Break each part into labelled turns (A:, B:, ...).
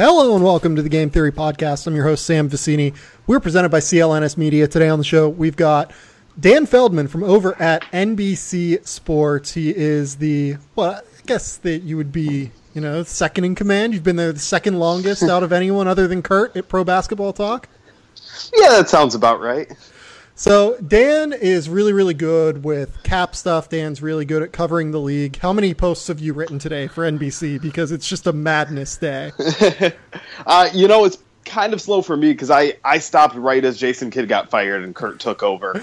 A: Hello and welcome to the Game Theory Podcast. I'm your host, Sam Vicini. We're presented by CLNS Media. Today on the show, we've got Dan Feldman from over at NBC Sports. He is I guess that you would be, second in command. You've been there the second longest out of anyone other than Kurt at Pro Basketball Talk.
B: Yeah, that sounds about right.
A: So Dan is really, really good with cap stuff. Dan's really good at covering the league. How many posts have you written today for NBC? Because it's just a madness day.
B: It's kind of slow for me because I stopped right as Jason Kidd got fired and Kurt took over.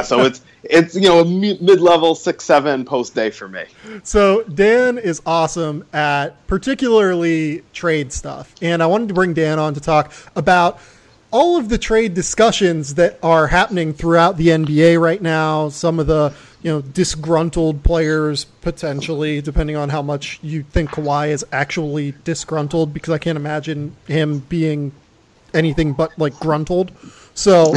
B: So it's a mid-level 6-7 post day for me.
A: So Dan is awesome at particularly trade stuff. And I wanted to bring Dan on to talk about all of the trade discussions that are happening throughout the NBA right now, some of the, disgruntled players potentially, depending on how much you think Kawhi is actually disgruntled, because I can't imagine him being anything but like gruntled. So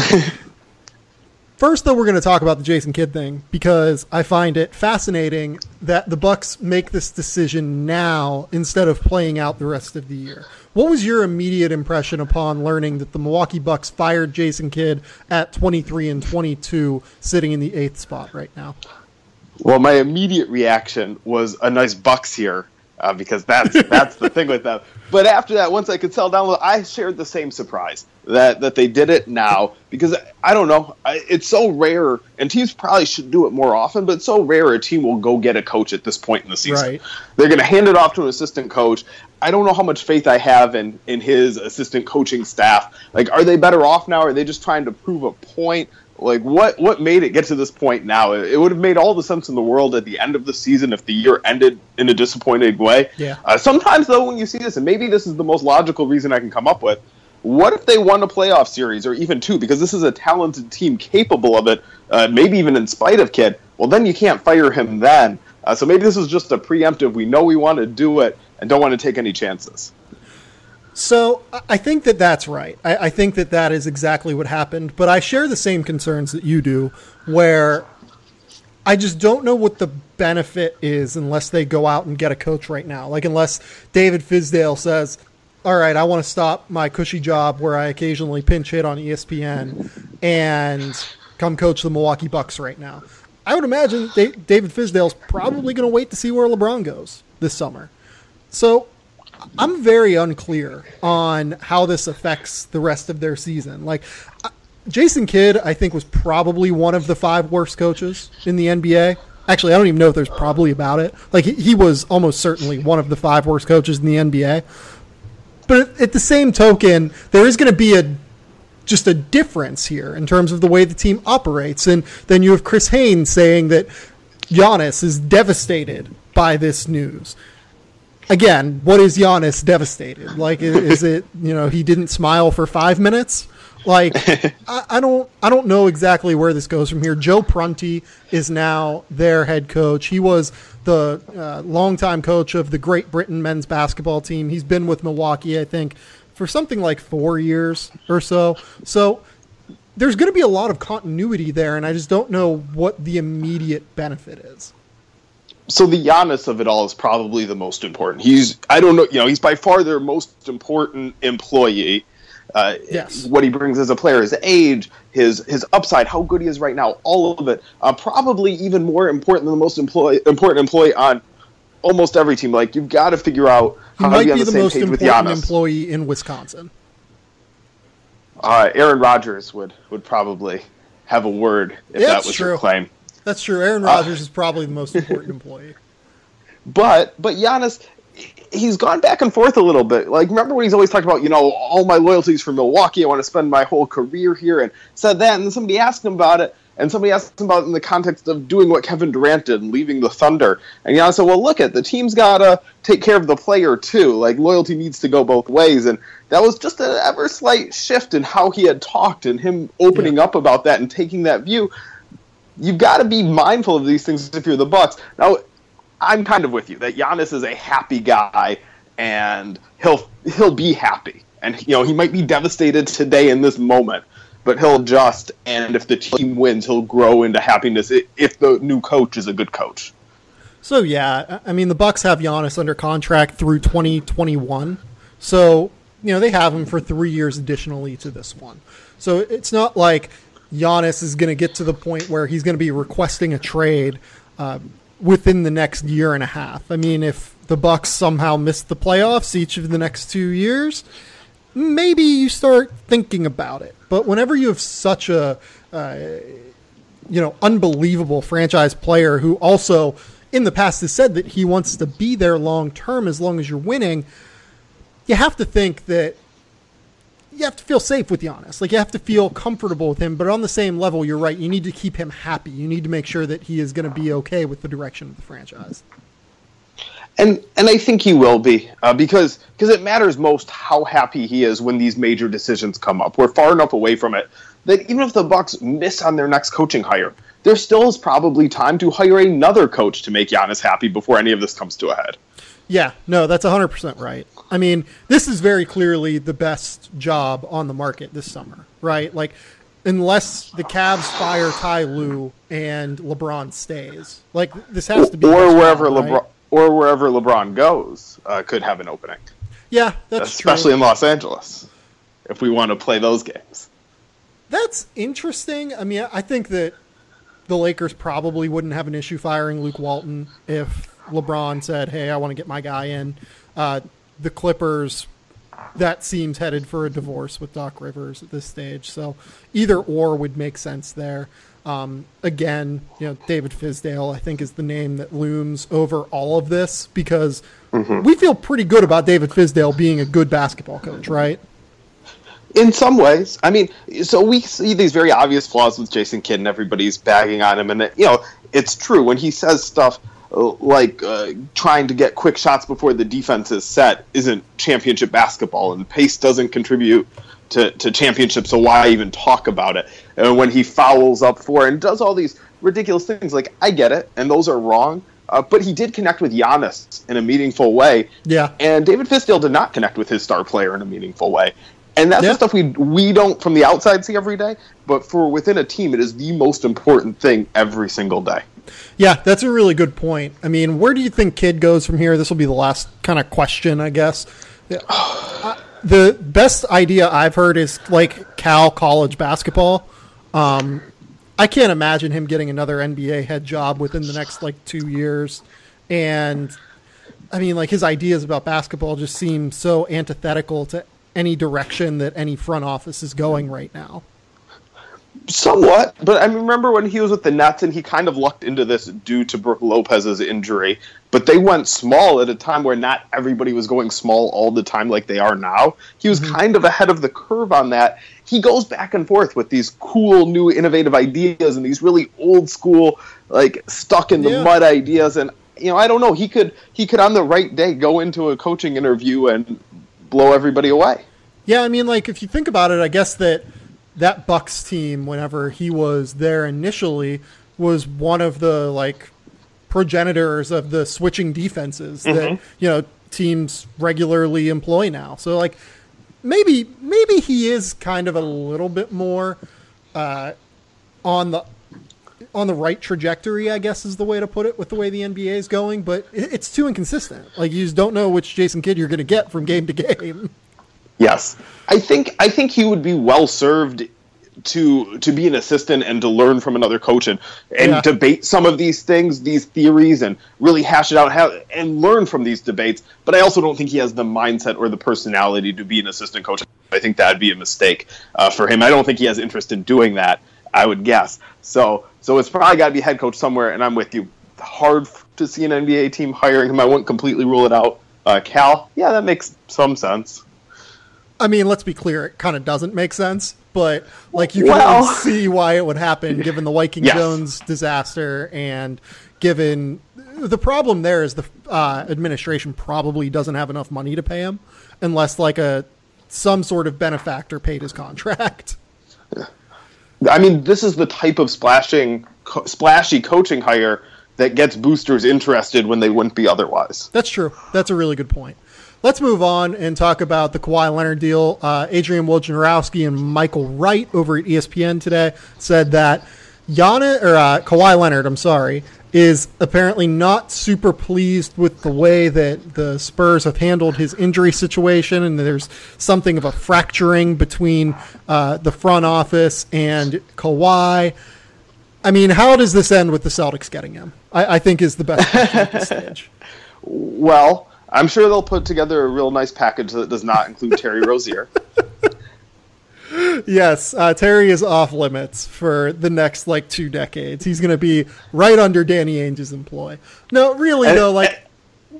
A: first, though, we're going to talk about the Jason Kidd thing, because I find it fascinating that the Bucks make this decision now instead of playing out the rest of the year. What was your immediate impression upon learning that the Milwaukee Bucks fired Jason Kidd at 23-22, sitting in the 8th spot right now?
B: Well, my immediate reaction was a nice Bucks here, because that's the thing with them. But after that, once I could settle down, I shared the same surprise that they did it now, because I don't know, it's so rare, and teams probably should do it more often, but it's so rare a team will go get a coach at this point in the season.
A: Right.
B: They're going to hand it off to an assistant coach. I don't know how much faith I have in his assistant coaching staff. Like, are they better off now? Or are they just trying to prove a point? Like, what made it get to this point now? It would have made all the sense in the world at the end of the season if the year ended in a disappointing way.
A: Yeah.
B: Sometimes, though, when you see this, and maybe this is the most logical reason I can come up with, what if they won a playoff series, or even two, because this is a talented team capable of it, maybe even in spite of Kidd? Well, then you can't fire him then. So maybe this is just a preemptive, we know we want to do it, and don't want to take any chances.
A: So I think that that's right. I think that that is exactly what happened. But I share the same concerns that you do, where I just don't know what the benefit is unless they go out and get a coach right now. Like, unless David Fizdale says, all right, I want to stop my cushy job where I occasionally pinch hit on ESPN and come coach the Milwaukee Bucks right now. I would imagine David Fizdale's probably going to wait to see where LeBron goes this summer. So I'm very unclear on how this affects the rest of their season. Like, Jason Kidd, I think, was probably one of the 5 worst coaches in the NBA. Actually, I don't even know if there's probably about it. Like, he was almost certainly one of the 5 worst coaches in the NBA. But at the same token, there is going to be just a difference here in terms of the way the team operates. And then you have Chris Haynes saying that Giannis is devastated by this news. Again, what is Giannis devastated? Like, is it, he didn't smile for 5 minutes? Like, I don't know exactly where this goes from here. Joe Prunty is now their head coach. He was the longtime coach of the Great Britain men's basketball team. He's been with Milwaukee, I think, for something like 4 years or so. So there's going to be a lot of continuity there, and I just don't know what the immediate benefit is.
B: So the Giannis of it all is probably the most important. He's by far their most important employee.
A: Yes.
B: What he brings as a player, his age, his upside, how good he is right now, all of it. Probably even more important than the most important employee on almost every team. Like, you've got to figure out how to be on the same page with Giannis. He might be the most important
A: employee in Wisconsin.
B: Aaron Rodgers would probably have a word if that was your claim.
A: That's true. Aaron Rodgers is probably the most important employee.
B: But Giannis, he's gone back and forth a little bit. Like, remember when he's always talked about, all my loyalties for Milwaukee, I want to spend my whole career here, and said that, and then somebody asked him about it, and somebody asked him about it in the context of doing what Kevin Durant did and leaving the Thunder. And Giannis said, well, look, the team's got to take care of the player too. Like, loyalty needs to go both ways. And that was just an ever slight shift in how he had talked, and him opening up about that and taking that view. You've got to be mindful of these things if you're the Bucks. Now, I'm kind of with you that Giannis is a happy guy, and he'll be happy. And, he might be devastated today in this moment, but he'll adjust, and if the team wins, he'll grow into happiness if the new coach is a good coach.
A: So, yeah, I mean, the Bucks have Giannis under contract through 2021. So they have him for 3 years additionally to this one. So it's not like Giannis is going to get to the point where he's going to be requesting a trade within the next year and a half. I mean, if the Bucks somehow miss the playoffs each of the next 2 years, maybe you start thinking about it. But whenever you have such a unbelievable franchise player who also in the past has said that he wants to be there long term as long as you're winning, you have to think that you have to feel safe with Giannis. Like, you have to feel comfortable with him, but on the same level, you're right. You need to keep him happy. You need to make sure that he is going to be okay with the direction of the franchise.
B: And I think he will be, because it matters most how happy he is when these major decisions come up. We're far enough away from it that even if the Bucks miss on their next coaching hire, there still is probably time to hire another coach to make Giannis happy before any of this comes to a head.
A: Yeah, no, that's 100% right. I mean, this is very clearly the best job on the market this summer, right? Like, unless the Cavs fire Ty Lue and LeBron stays, like, this has to be
B: wherever
A: LeBron,
B: LeBron goes could have an opening.
A: Yeah, that's
B: especially
A: true.
B: in Los Angeles, if we want to play those games.
A: That's interesting. I mean, I think that the Lakers probably wouldn't have an issue firing Luke Walton if LeBron said, hey, I want to get my guy in. The Clippers, that seems headed for a divorce with Doc Rivers at this stage. So either or would make sense there. Again, David Fizdale, I think, is the name that looms over all of this because we feel pretty good about David Fizdale being a good basketball coach, right?
B: In some ways. I mean, so we see these very obvious flaws with Jason Kidd and everybody's bagging on him. And, it's true when he says stuff like trying to get quick shots before the defense is set isn't championship basketball, and pace doesn't contribute to championships, so why even talk about it? And when he fouls up for and does all these ridiculous things, like, I get it, and those are wrong, but he did connect with Giannis in a meaningful way.
A: Yeah.
B: And David Fizdale did not connect with his star player in a meaningful way. And that's the stuff we don't from the outside see every day, but for within a team, it is the most important thing every single day.
A: Yeah, that's a really good point. I mean, where do you think Kidd goes from here? This will be the last kind of question, I guess. The best idea I've heard is like Cal college basketball. I can't imagine him getting another NBA head job within the next 2 years. And I mean, his ideas about basketball just seem so antithetical to any direction that any front office is going right now.
B: Somewhat, but I remember when he was with the Nets and he kind of lucked into this due to Brook Lopez's injury, but they went small at a time where not everybody was going small all the time like they are now. He was kind of ahead of the curve on that. He goes back and forth with these cool, new, innovative ideas and these really old school, stuck in the mud ideas. And, I don't know, he could on the right day go into a coaching interview and blow everybody away.
A: Yeah, I mean, if you think about it, I guess that Bucks team, whenever he was there initially, was one of the progenitors of the switching defenses that teams regularly employ now. So maybe he is kind of a little bit more on the right trajectory, I guess is the way to put it, with the way the NBA is going. But it's too inconsistent. You just don't know which Jason Kidd you're going to get from game to game.
B: Yes. I think he would be well served to be an assistant and to learn from another coach and debate some of these things, these theories, and really hash it out and learn from these debates. But I also don't think he has the mindset or the personality to be an assistant coach. I think that'd be a mistake for him. I don't think he has interest in doing that, I would guess. So it's probably got to be head coach somewhere, and I'm with you. Hard to see an NBA team hiring him. I wouldn't completely rule it out. Cal, yeah, that makes some sense.
A: I mean, let's be clear, it kind of doesn't make sense, but you can see why it would happen given the Wyking Jones disaster, and given the problem there is the administration probably doesn't have enough money to pay him unless some sort of benefactor paid his contract.
B: I mean, this is the type of splashy coaching hire that gets boosters interested when they wouldn't be otherwise.
A: That's true. That's a really good point. Let's move on and talk about the Kawhi Leonard deal. Adrian Wojnarowski and Michael Wright over at ESPN today said that Kawhi Leonard, is apparently not super pleased with the way that the Spurs have handled his injury situation, and there's something of a fracturing between the front office and Kawhi. I mean, how does this end with the Celtics getting him? I think is the best question at this stage.
B: Well, I'm sure they'll put together a real nice package that does not include Terry Rozier.
A: Yes, Terry is off limits for the next 2 decades. He's going to be right under Danny Ainge's employ. No, really though,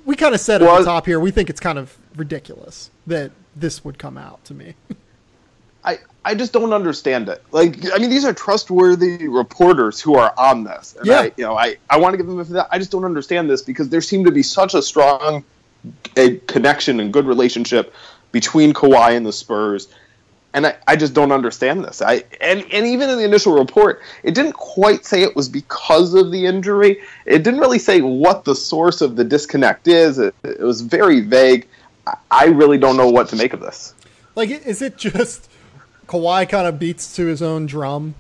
A: we kind of said at the top here, we think it's kind of ridiculous that this would come out to me.
B: I just don't understand it. These are trustworthy reporters who are on this. And I want to give them that. I just don't understand this because there seemed to be such a strong connection and good relationship between Kawhi and the Spurs. And I just don't understand this. And even in the initial report, it didn't quite say it was because of the injury. It didn't really say what the source of the disconnect is. It was very vague. I really don't know what to make of this.
A: Is it just Kawhi kind of beats to his own drum,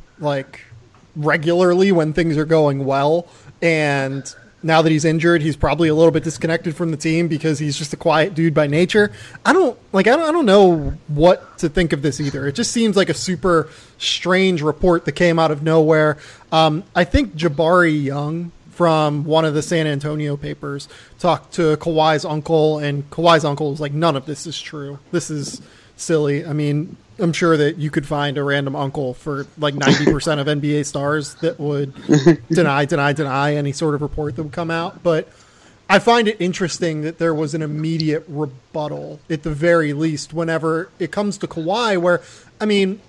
A: regularly when things are going well, and now that he's injured, he's probably a little bit disconnected from the team because he's just a quiet dude by nature. I don't know what to think of this either. It just seems like a super strange report that came out of nowhere. I think Jabari Young from one of the San Antonio papers talked to Kawhi's uncle, and Kawhi's uncle was like, none of this is true. This is silly. I mean, I'm sure that you could find a random uncle for 90% of NBA stars that would deny any sort of report that would come out. But I find it interesting that there was an immediate rebuttal, at the very least, whenever it comes to Kawhi, where, I mean,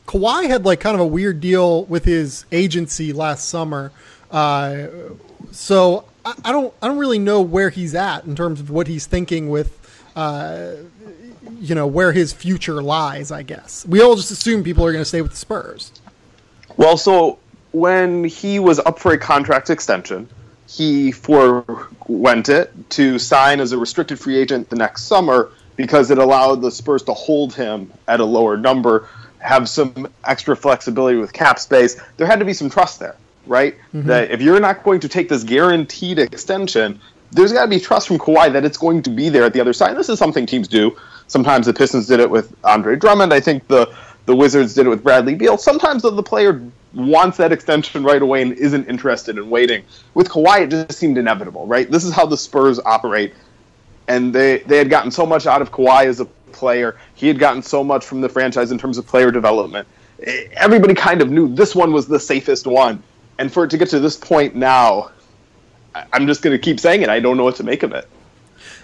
A: Kawhi had kind of a weird deal with his agency last summer. So I don't really know where he's at in terms of what he's thinking with, where his future lies, I guess. We all just assume people are going to stay with the Spurs.
B: Well, so when he was up for a contract extension, he forewent it to sign as a restricted free agent the next summer because it allowed the Spurs to hold him at a lower number, have some extra flexibility with cap space. There had to be some trust there, right? Mm-hmm. That if you're not going to take this guaranteed extension, there's got to be trust from Kawhi that it's going to be there at the other side. And this is something teams do. Sometimes the Pistons did it with Andre Drummond. I think the Wizards did it with Bradley Beal. Sometimes the player wants that extension right away and isn't interested in waiting. With Kawhi, it just seemed inevitable, right? This is how the Spurs operate. And they had gotten so much out of Kawhi as a player. He had gotten so much from the franchise in terms of player development. Everybody kind of knew this one was the safest one. And for it to get to this point now, I'm just going to keep saying it. I don't know what to make of it.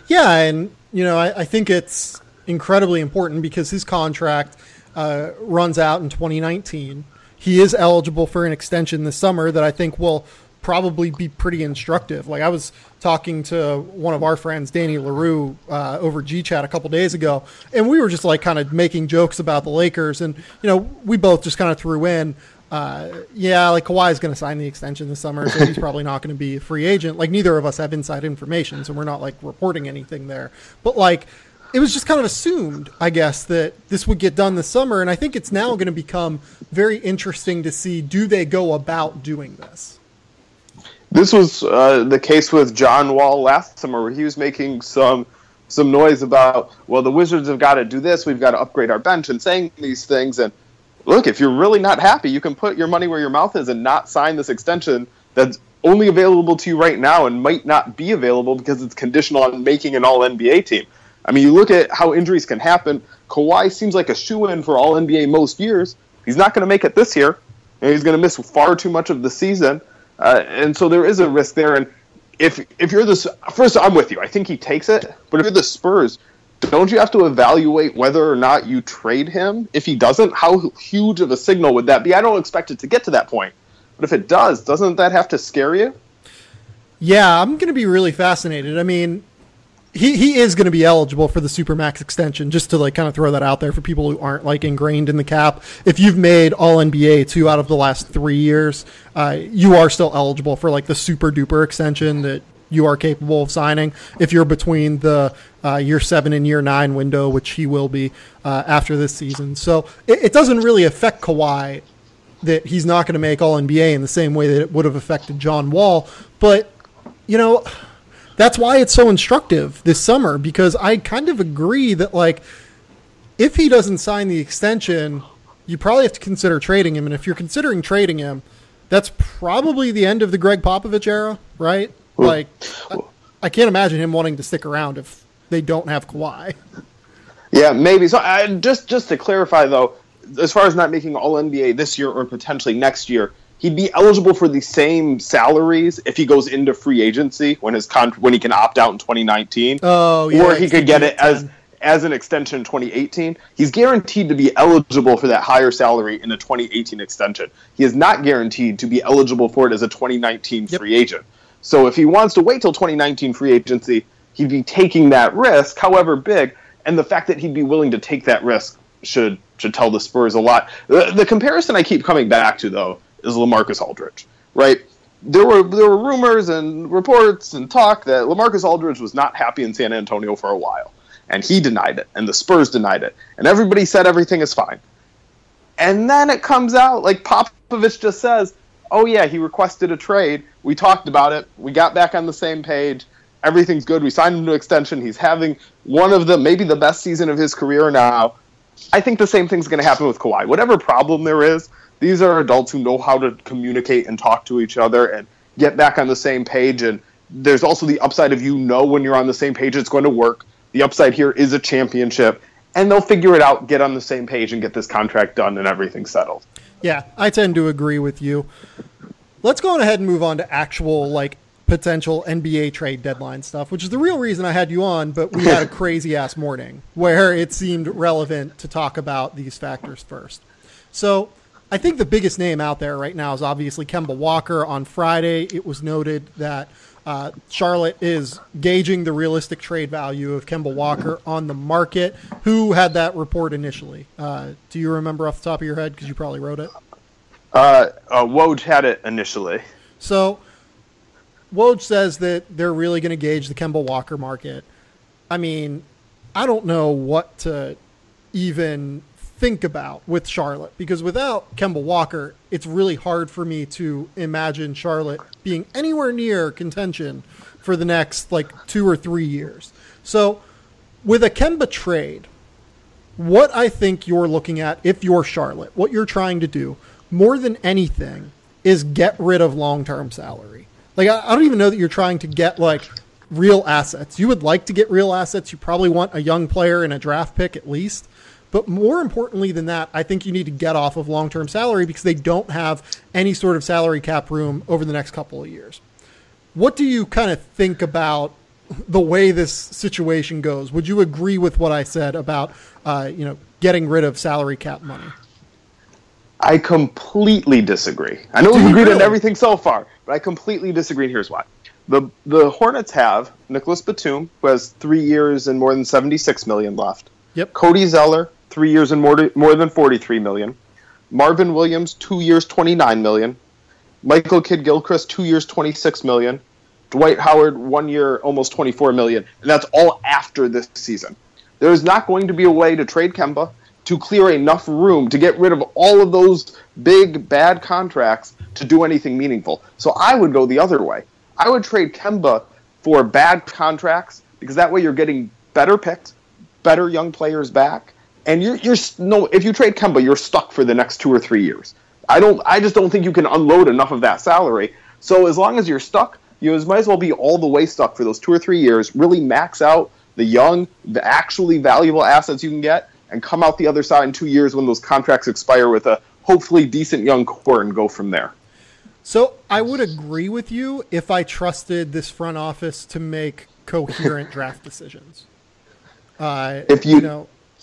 A: Yeah, and I think it's incredibly important because his contract runs out in 2019. He is eligible for an extension this summer that I think will probably be pretty instructive. I was talking to one of our friends, Danny LaRue, over G-Chat a couple days ago, and we were just kind of making jokes about the Lakers, and we both just kind of threw in, Kawhi's going to sign the extension this summer, so he's probably not going to be a free agent. Neither of us have inside information, so we're not reporting anything there. But it was just kind of assumed, I guess, that this would get done this summer, and I think it's now going to become very interesting to see, do they go about doing this?
B: This was the case with John Wall last summer, where he was making some noise about, well, the Wizards have got to do this, we've got to upgrade our bench, and saying these things. And look, if you're really not happy, you can put your money where your mouth is and not sign this extension that's only available to you right now and might not be available because it's conditional on making an All-NBA team. I mean, you look at how injuries can happen. Kawhi seems like a shoo-in for All-NBA most years. He's not going to make it this year. He's going to miss far too much of the season. And so there is a risk there. And if you're first, I'm with you. I think he takes it. But if you're the Spurs, don't you have to evaluate whether or not you trade him? If he doesn't, how huge of a signal would that be? I don't expect it to get to that point. But if it does, doesn't that have to scare you?
A: Yeah, I'm going to be really fascinated. I mean, he is going to be eligible for the Supermax extension, just to kind of throw that out there for people who aren't ingrained in the cap. If you've made All-NBA 2 out of the last 3 years, you are still eligible for the super duper extension that you are capable of signing if you're between the year 7 and year 9 window, which he will be after this season. So it doesn't really affect Kawhi that he's not going to make All-NBA in the same way that it would have affected John Wall. But, that's why it's so instructive this summer, because I kind of agree that, like, if he doesn't sign the extension, you probably have to consider trading him. And if you're considering trading him, that's probably the end of the Greg Popovich era, right? Like, I can't imagine him wanting to stick around if they don't have Kawhi.
B: Yeah, maybe. So just to clarify, though, as far as not making All-NBA this year or potentially next year, he'd be eligible for the same salaries if he goes into free agency when when he can opt out in 2019.
A: Oh, yeah.
B: Or he could get it as an extension in 2018. He's guaranteed to be eligible for that higher salary in a 2018 extension. He is not guaranteed to be eligible for it as a 2019 free agent. So if he wants to wait till 2019 free agency, he'd be taking that risk, however big, and the fact that he'd be willing to take that risk should tell the Spurs a lot. The comparison I keep coming back to, though, is LaMarcus Aldridge, right? There were rumors and reports and talk that LaMarcus Aldridge was not happy in San Antonio for a while, and he denied it, and the Spurs denied it, and everybody said everything is fine. And then it comes out, like Popovich just says, oh yeah, he requested a trade, we talked about it, we got back on the same page, everything's good, we signed him to extension, he's having one of maybe the best season of his career now. I think the same thing's going to happen with Kawhi. Whatever problem there is, these are adults who know how to communicate and talk to each other and get back on the same page. And there's also the upside of when you're on the same page, it's going to work. The upside here is a championship. And they'll figure it out, get on the same page, and get this contract done and everything settled.
A: Yeah, I tend to agree with you. Let's go ahead and move on to actual, potential NBA trade deadline stuff, which is the real reason I had you on, but we had a crazy-ass morning where it seemed relevant to talk about these factors first. So I think the biggest name out there right now is obviously Kemba Walker. On Friday, it was noted that Charlotte is gauging the realistic trade value of Kemba Walker on the market. Who had that report initially? Do you remember off the top of your head? Because you probably wrote it.
B: Woj had it initially.
A: So Woj says that they're really going to gauge the Kemba Walker market. I mean, I don't know what to even think about with Charlotte, because without Kemba Walker, it's really hard for me to imagine Charlotte being anywhere near contention for the next 2 or 3 years. So with a Kemba trade, what I think you're looking at, if you're Charlotte, what you're trying to do more than anything is get rid of long-term salary. I don't even know that you're trying to get real assets. You would like to get real assets. You probably want a young player and a draft pick at least. But more importantly than that, I think you need to get off of long-term salary because they don't have any sort of salary cap room over the next couple of years. What do you kind of think about the way this situation goes? Would you agree with what I said about, getting rid of salary cap money?
B: I completely disagree. I know we've agreed on everything so far, but I completely disagree, and here's why. The Hornets have Nicholas Batum, who has 3 years and more than $76 million left.
A: Yep.
B: Cody Zeller, 3 years and more than $43 million. Marvin Williams, 2 years, $29 million. Michael Kidd-Gilchrist, 2 years, $26 million. Dwight Howard, 1 year, almost $24 million. And that's all after this season. There is not going to be a way to trade Kemba to clear enough room to get rid of all of those big, bad contracts to do anything meaningful. So I would go the other way. I would trade Kemba for bad contracts because that way you're getting better picks, better young players back, and if you trade Kemba, you're stuck for the next 2 or 3 years. I just don't think you can unload enough of that salary. So as long as you're stuck, you might as well be all the way stuck for those 2 or 3 years, really max out the actually valuable assets you can get, and come out the other side in 2 years when those contracts expire with a hopefully decent young core and go from there.
A: So I would agree with you if I trusted this front office to make coherent draft decisions.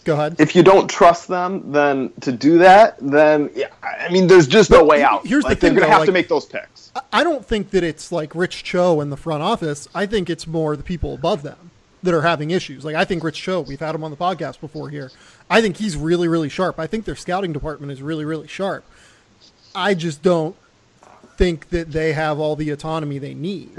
A: Go ahead. If
B: you don't trust them, then to do that, then there's just no way out.
A: Here's the thing,
B: they're going to have to make those picks.
A: I don't think that it's Rich Cho in the front office. I think it's more the people above them that are having issues. I think Rich Cho, we've had him on the podcast before here. I think he's really, really sharp. I think their scouting department is really, really sharp. I just don't think that they have all the autonomy they need.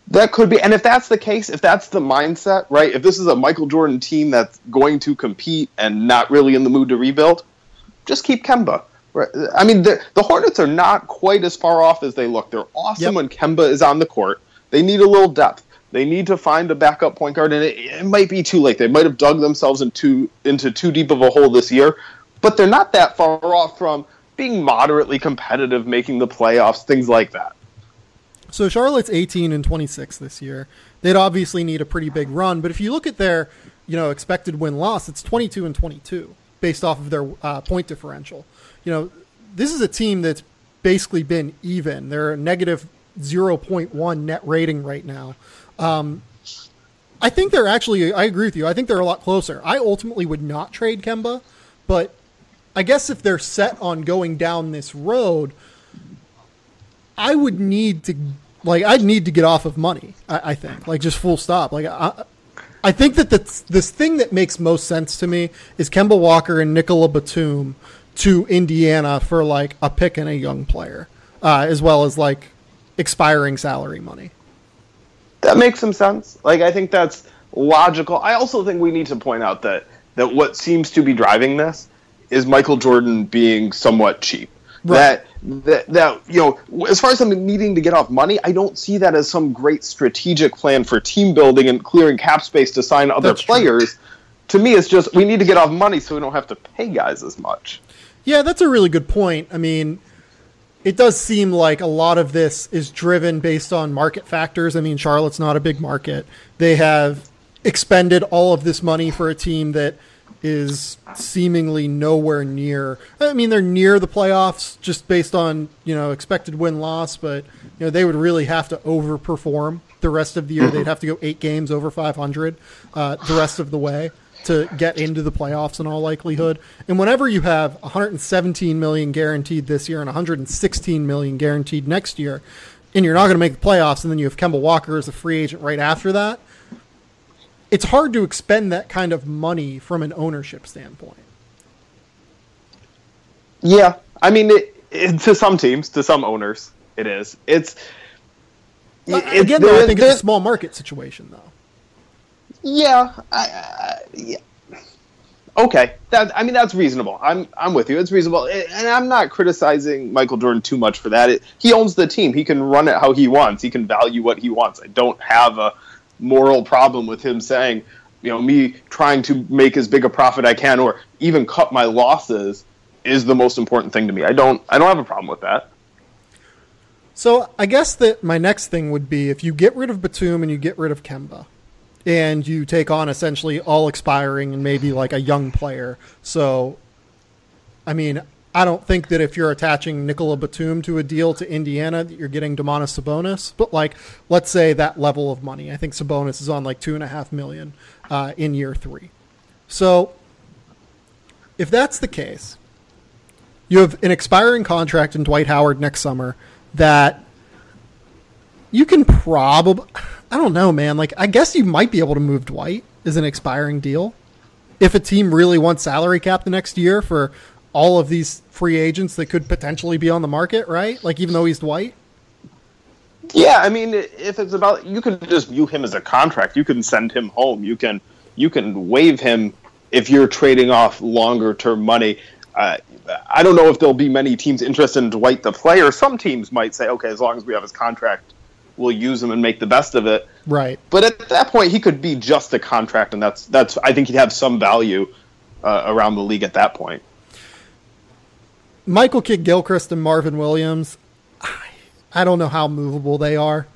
B: That could be, and if that's the case, if that's the mindset, right, if this is a Michael Jordan team that's going to compete and not really in the mood to rebuild, just keep Kemba. Right. I mean, the Hornets are not quite as far off as they look. They're awesome when Kemba is on the court. They need a little depth. They need to find a backup point guard, and it might be too late. They might have dug themselves into too deep of a hole this year, but they're not that far off from being moderately competitive, making the playoffs, things like that.
A: So Charlotte's 18-26 this year. They'd obviously need a pretty big run, but if you look at their, expected win-loss, it's 22-22 based off of their point differential. This is a team that's basically been even. They're a negative 0.1 net rating right now. I think they're actually, I agree with you. I think they're a lot closer. I ultimately would not trade Kemba, but I guess if they're set on going down this road, I would need to, I'd need to get off of money, I think, just full stop. I think that this thing that makes most sense to me is Kemba Walker and Nicola Batum to Indiana for a pick and a young player, as well as expiring salary money.
B: That makes some sense. I think that's logical. I also think we need to point out that what seems to be driving this is Michael Jordan being somewhat cheap. Right. That as far as them needing to get off money, I don't see that as some great strategic plan for team building and clearing cap space to sign other players. True. To me, it's just we need to get off money so we don't have to pay guys as much.
A: Yeah, that's a really good point. I mean, it does seem like a lot of this is driven based on market factors. I mean, Charlotte's not a big market. They have expended all of this money for a team that is seemingly nowhere near. I mean, they're near the playoffs just based on, expected win-loss, but, they would really have to overperform the rest of the year. They'd have to go 8 games over 500 the rest of the way to get into the playoffs in all likelihood. And whenever you have $117 million guaranteed this year and $116 million guaranteed next year, and you're not going to make the playoffs, and then you have Kemba Walker as a free agent right after that, it's hard to expend that kind of money from an ownership standpoint.
B: Yeah. I mean, to some teams, to some owners, it is. I
A: think it's a small market situation, though.
B: Yeah, yeah. Okay, that's reasonable. I'm with you. It's reasonable, and I'm not criticizing Michael Jordan too much for that. He owns the team. He can run it how he wants. He can value what he wants. I don't have a moral problem with him saying, me trying to make as big a profit I can, or even cut my losses, is the most important thing to me. I don't have a problem with that.
A: So I guess that my next thing would be if you get rid of Batum and you get rid of Kemba, and you take on essentially all expiring and maybe a young player. So, I mean, I don't think that if you're attaching Nicola Batum to a deal to Indiana that you're getting Domantas Sabonis, but let's say that level of money. I think Sabonis is on $2.5 million in year 3. So if that's the case, you have an expiring contract in Dwight Howard next summer that you can probably, I don't know, man. I guess you might be able to move Dwight as an expiring deal if a team really wants salary cap the next year for all of these free agents that could potentially be on the market, right? Even though he's Dwight.
B: Yeah, I mean, if it's about, you can just view him as a contract. You can send him home. You can waive him if you're trading off longer term money. I don't know if there'll be many teams interested in Dwight the player. Some teams might say, okay, as long as we have his contract, we'll use him and make the best of it.
A: Right.
B: But at that point, he could be just a contract, and that's I think he'd have some value around the league at that point.
A: Michael Kidd-Gilchrist and Marvin Williams, I don't know how movable they are.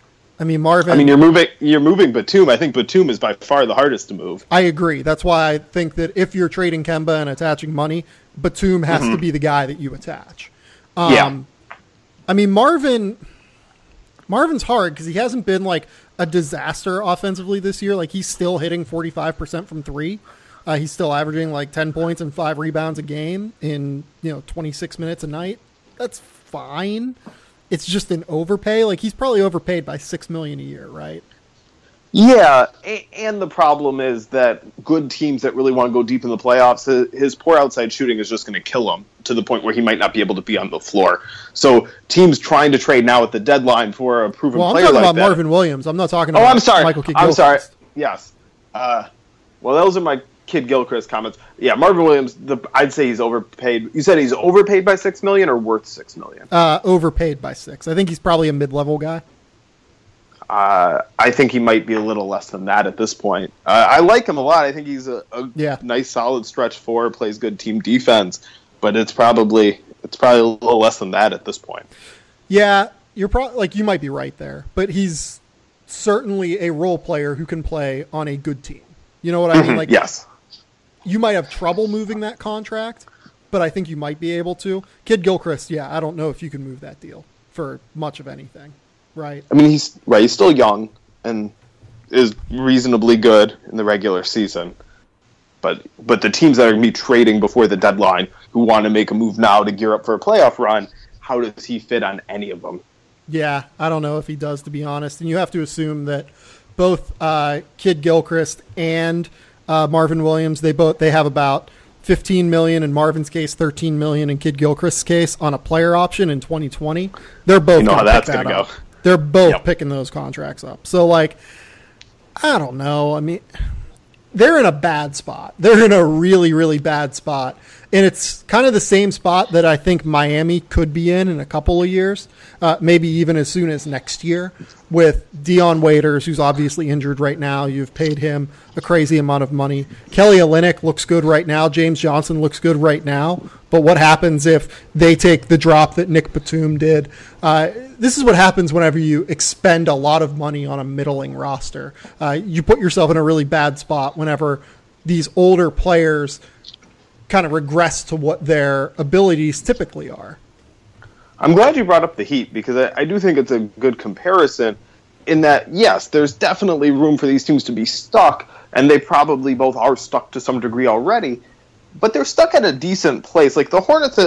A: I mean, Marvin. I mean,
B: you're moving Batum. I think Batum is by far the hardest to move.
A: I agree. That's why I think that if you're trading Kemba and attaching money, Batum has to be the guy that you attach.
B: Yeah.
A: I mean, Marvin's hard because he hasn't been a disaster offensively this year. He's still hitting 45% from 3. He's still averaging 10 points and 5 rebounds a game in 26 minutes a night. That's fine. It's just an overpay. He's probably overpaid by $6 million a year, right?
B: Yeah, and the problem is that good teams that really want to go deep in the playoffs, his poor outside shooting is just going to kill him to the point where he might not be able to be on the floor. So teams trying to trade now at the deadline for a proven player like that.
A: I'm talking about Marvin Williams. I'm not talking about
B: I'm sorry.
A: Michael Kidd-Gilchrist.
B: I'm sorry. Yes. Well, those are my Kid Gilchrist comments. Yeah, Marvin Williams, I'd say he's overpaid. You said he's overpaid by $6 million or worth $6 million?
A: Overpaid by 6. I think he's probably a mid-level guy.
B: I think he might be a little less than that at this point. I like him a lot. I think he's a nice, solid stretch four, plays good team defense, but it's probably a little less than that at this point.
A: Yeah, you're probably you might be right there, but he's certainly a role player who can play on a good team. You know what I mean?
B: Yes.
A: You might have trouble moving that contract, but I think you might be able to. Kid Gilchrist, I don't know if you can move that deal for much of anything, right?
B: I mean, he's still young and is reasonably good in the regular season. But the teams that are going to be trading before the deadline who want to make a move now to gear up for a playoff run, how does he fit on any of them?
A: Yeah, I don't know if he does, to be honest. And you have to assume that both Kid Gilchrist and Marvin Williams, they have about $15 million in Marvin's case, $13 million in Kid Gilchrist's case on a player option in 2020. They're both
B: how that's going to go.
A: They're both picking those contracts up. So, I don't know. I mean, they're in a bad spot. They're in a really, really bad spot. And it's kind of the same spot that I think Miami could be in a couple of years, maybe even as soon as next year, with Dion Waiters, who's obviously injured right now. You've paid him a crazy amount of money. Kelly Olynyk looks good right now. James Johnson looks good right now. But what happens if they take the drop that Nick Batum did? This is what happens whenever you expend a lot of money on a middling roster. You put yourself in a really bad spot whenever these older players kind of regress to what their abilities typically are.
B: I'm glad you brought up the Heat because I do think it's a good comparison in that, yes, there's definitely room for these teams to be stuck, and they probably both are stuck to some degree already, but they're stuck at a decent place. Like the Hornets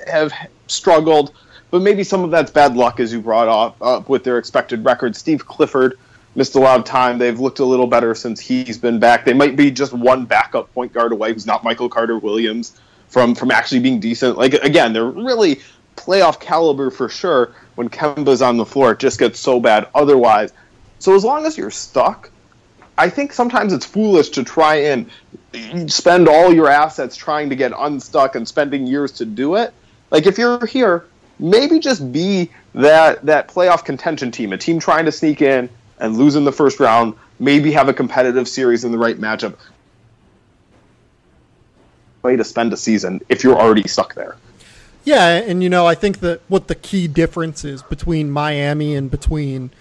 B: have struggled, but maybe some of that's bad luck, as you brought up with their expected record. Steve Clifford missed a lot of time. They've looked a little better since he's been back. They might be just one backup point guard away who's not Michael Carter-Williams from actually being decent. Again, they're really playoff caliber for sure. When Kemba's on the floor, it just gets so bad otherwise. So as long as you're stuck, I think sometimes it's foolish to try and spend all your assets trying to get unstuck and spending years to do it. If you're here, maybe just be that playoff contention team, a team trying to sneak in and lose in the first round, maybe have a competitive series in the right matchup. Way to spend a season if you're already stuck there.
A: Yeah, and I think that what the key difference is between Miami and between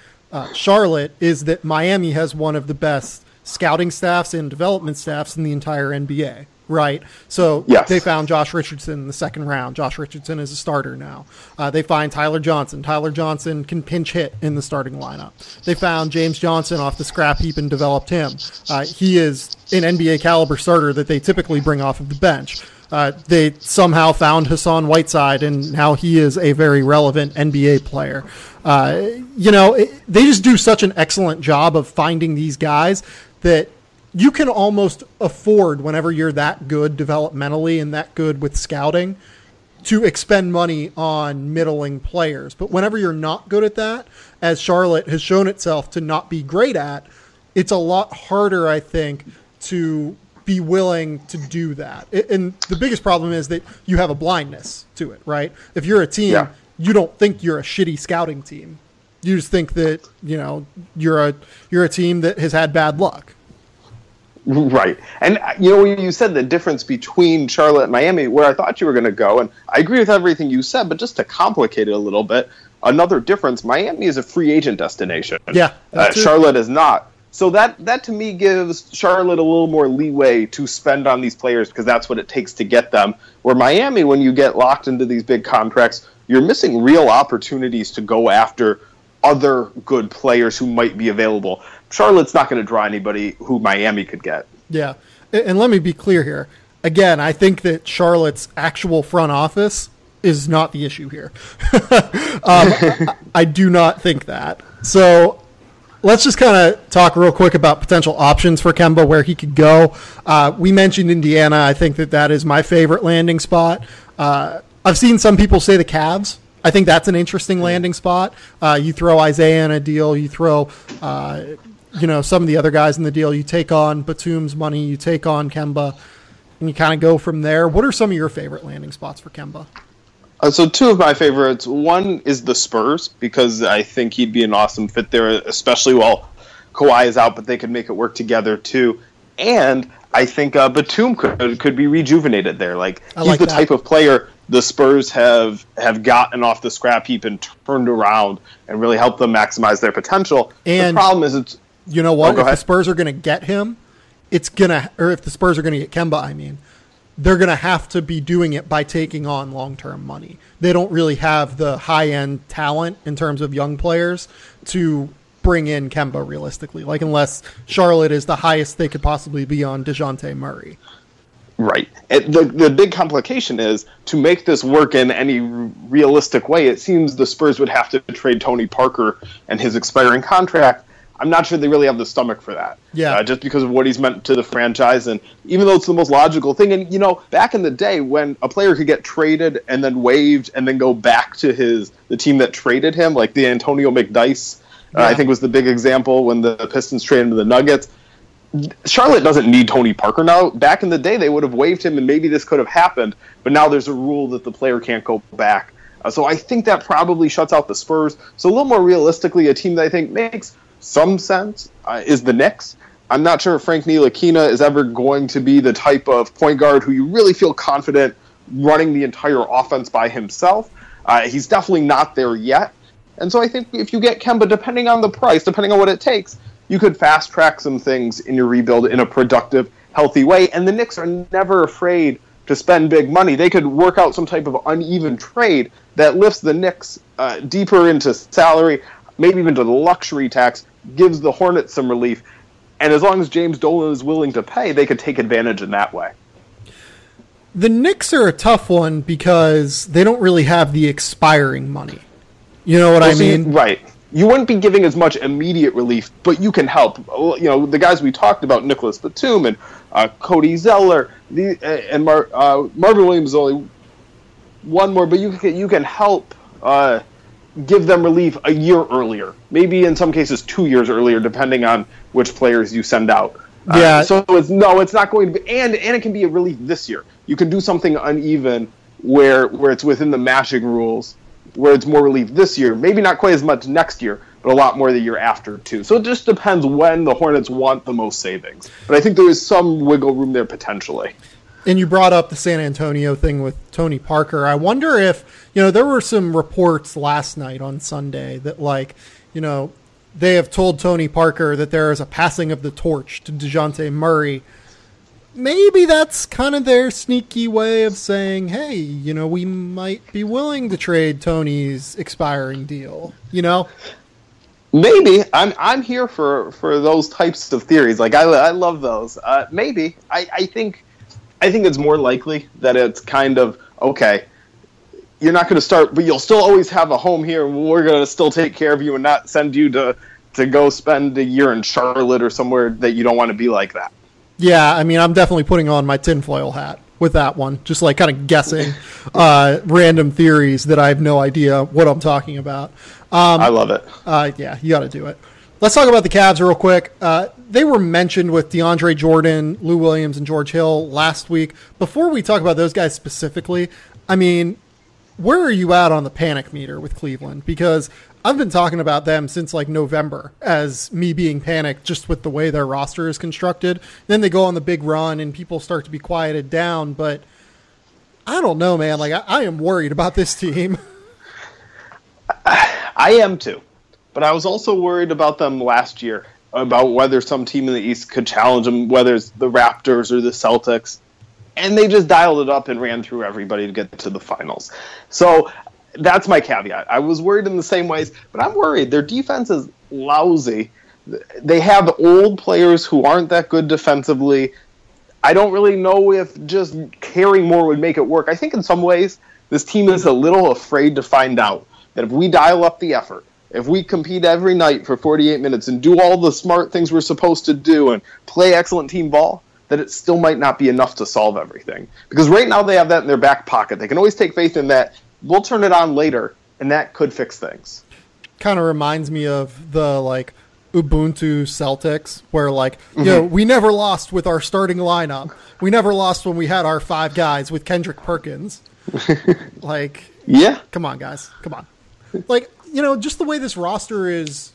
A: Charlotte is that Miami has one of the best scouting staffs and development staffs in the entire NBA. Right. So They found Josh Richardson in the second round. Josh Richardson is a starter now. They find Tyler Johnson. Tyler Johnson can pinch hit in the starting lineup. They found James Johnson off the scrap heap and developed him. He is an NBA caliber starter that they typically bring off of the bench. They somehow found Hassan Whiteside, and now he is a very relevant NBA player. They just do such an excellent job of finding these guys that you can almost afford, whenever you're that good developmentally and that good with scouting, to expend money on middling players. But whenever you're not good at that, as Charlotte has shown itself to not be great at, it's a lot harder, I think, to be willing to do that. And the biggest problem is that you have a blindness to it, right? If you're a team, you don't think you're a shitty scouting team. You just think that, you're a team that has had bad luck.
B: Right. And, when you said the difference between Charlotte and Miami, where I thought you were going to go, and I agree with everything you said, but just to complicate it a little bit, another difference, Miami is a free agent destination.
A: Yeah.
B: Charlotte is not. So that to me gives Charlotte a little more leeway to spend on these players because that's what it takes to get them. Where Miami, when you get locked into these big contracts, you're missing real opportunities to go after other good players who might be available. Charlotte's not going to draw anybody who Miami could get.
A: Yeah. And let me be clear here. Again, I think that Charlotte's actual front office is not the issue here. I do not think that. So let's just kind of talk real quick about potential options for Kemba, where he could go. We mentioned Indiana. I think that is my favorite landing spot. I've seen some people say the Cavs. I think that's an interesting landing spot. You throw Isaiah in a deal. You throw some of the other guys in the deal. You take on Batum's money, you take on Kemba, and you kind of go from there. What are some of your favorite landing spots for Kemba?
B: So two of my favorites. One is the Spurs, because I think he'd be an awesome fit there, especially while Kawhi is out, but they could make it work together too. And I think Batum could be rejuvenated there. He's the type of player the Spurs have gotten off the scrap heap and turned around and really helped them maximize their potential. And the problem is, if
A: the Spurs are going to get him, if the Spurs are going to get Kemba, they're going to have to be doing it by taking on long-term money. They don't really have the high-end talent in terms of young players to bring in Kemba realistically, unless Charlotte is the highest they could possibly be on DeJounte Murray.
B: Right. The big complication is, to make this work in any realistic way, it seems the Spurs would have to trade Tony Parker and his expiring contract. I'm not sure they really have the stomach for that.
A: Yeah.
B: Just because of what he's meant to the franchise. And even though it's the most logical thing, and, back in the day when a player could get traded and then waived and then go back to the team that traded him, like the Antonio McDyess, I think was the big example when the Pistons traded him to the Nuggets. Charlotte doesn't need Tony Parker now. Back in the day, they would have waived him, and maybe this could have happened. But now there's a rule that the player can't go back. So I think that probably shuts out the Spurs. So a little more realistically, a team that I think makes some sense is the Knicks. I'm not sure if Frank Ntilikina is ever going to be the type of point guard who you really feel confident running the entire offense by himself. He's definitely not there yet. And so I think if you get Kemba, depending on the price, depending on what it takes, you could fast-track some things in your rebuild in a productive, healthy way. And the Knicks are never afraid to spend big money. They could work out some type of uneven trade that lifts the Knicks deeper into salary, maybe even to the luxury tax, gives the Hornets some relief. And as long as James Dolan is willing to pay, they could take advantage in that way.
A: The Knicks are a tough one because they don't really have the expiring money. You know what I mean?
B: Right. You wouldn't be giving as much immediate relief, but you can help. The guys we talked about, Nicholas Batum and Cody Zeller, and Marvin Williams is only one more, but you can help give them relief a year earlier, maybe in some cases 2 years earlier, depending on which players you send out. So it's not going to be, and it can be a relief this year. You can do something uneven where it's within the matching rules, where it's more relief this year, maybe not quite as much next year, but a lot more the year after too. So it just depends when the Hornets want the most savings. But I think there is some wiggle room there potentially.
A: And you brought up the San Antonio thing with Tony Parker. I wonder if, there were some reports last night on Sunday that they have told Tony Parker that there is a passing of the torch to DeJounte Murray. Maybe that's kind of their sneaky way of saying, hey, we might be willing to trade Tony's expiring deal,
B: Maybe. I'm here for those types of theories. I love those. Maybe. I think it's more likely that it's kind of, okay, you're not going to start, but you'll still always have a home here, and we're going to still take care of you and not send you to go spend a year in Charlotte or somewhere that you don't want to be like that.
A: Yeah, I'm definitely putting on my tinfoil hat with that one, just kind of guessing random theories that I have no idea what I'm talking about.
B: I love it.
A: Yeah, you got to do it. Let's talk about the Cavs real quick. They were mentioned with DeAndre Jordan, Lou Williams, and George Hill last week. Before we talk about those guys specifically, where are you at on the panic meter with Cleveland? Because I've been talking about them since November as me being panicked just with the way their roster is constructed. Then they go on the big run and people start to be quieted down. But I don't know, man. I am worried about this team.
B: I am too. But I was also worried about them last year, about whether some team in the East could challenge them, whether it's the Raptors or the Celtics. And they just dialed it up and ran through everybody to get to the finals. So that's my caveat. I was worried in the same ways, but I'm worried. Their defense is lousy. They have old players who aren't that good defensively. I don't really know if just carrying more would make it work. I think in some ways this team is a little afraid to find out that if we dial up the effort, if we compete every night for 48 minutes and do all the smart things we're supposed to do and play excellent team ball, that it still might not be enough to solve everything. Because right now they have that in their back pocket. They can always take faith in that. We'll turn it on later, and that could fix things.
A: Kind of reminds me of the, Ubuntu Celtics, where we never lost with our starting lineup. We never lost when we had our 5 guys with Kendrick Perkins. Come on, guys. Come on. Just the way this roster is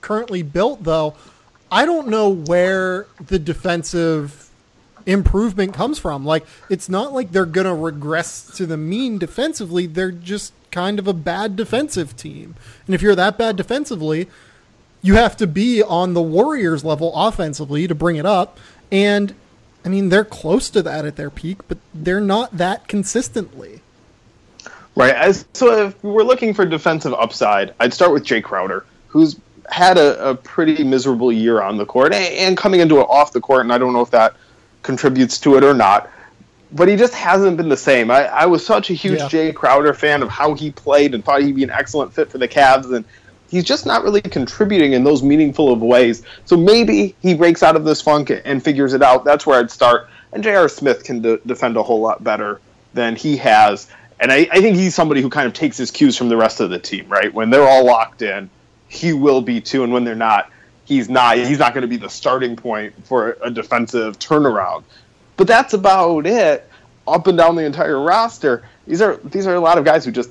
A: currently built, though, I don't know where the defensive improvement comes from. It's not like they're going to regress to the mean defensively. They're just kind of a bad defensive team. And if you're that bad defensively, you have to be on the Warriors level offensively to bring it up. And, they're close to that at their peak, but they're not that consistently.
B: Right. So if we're looking for defensive upside, I'd start with Jay Crowder, who's had a pretty miserable year on the court and coming into it off the court, and I don't know if that contributes to it or not. But he just hasn't been the same. I was such a huge Jay Crowder fan of how he played and thought he'd be an excellent fit for the Cavs, and he's just not really contributing in those meaningful of ways. So maybe he breaks out of this funk and figures it out. That's where I'd start. And J.R. Smith can defend a whole lot better than he has. And I think he's somebody who kind of takes his cues from the rest of the team, right? When they're all locked in, he will be too. And when they're not, he's not going to be the starting point for a defensive turnaround. But that's about it. Up and down the entire roster, these are a lot of guys who just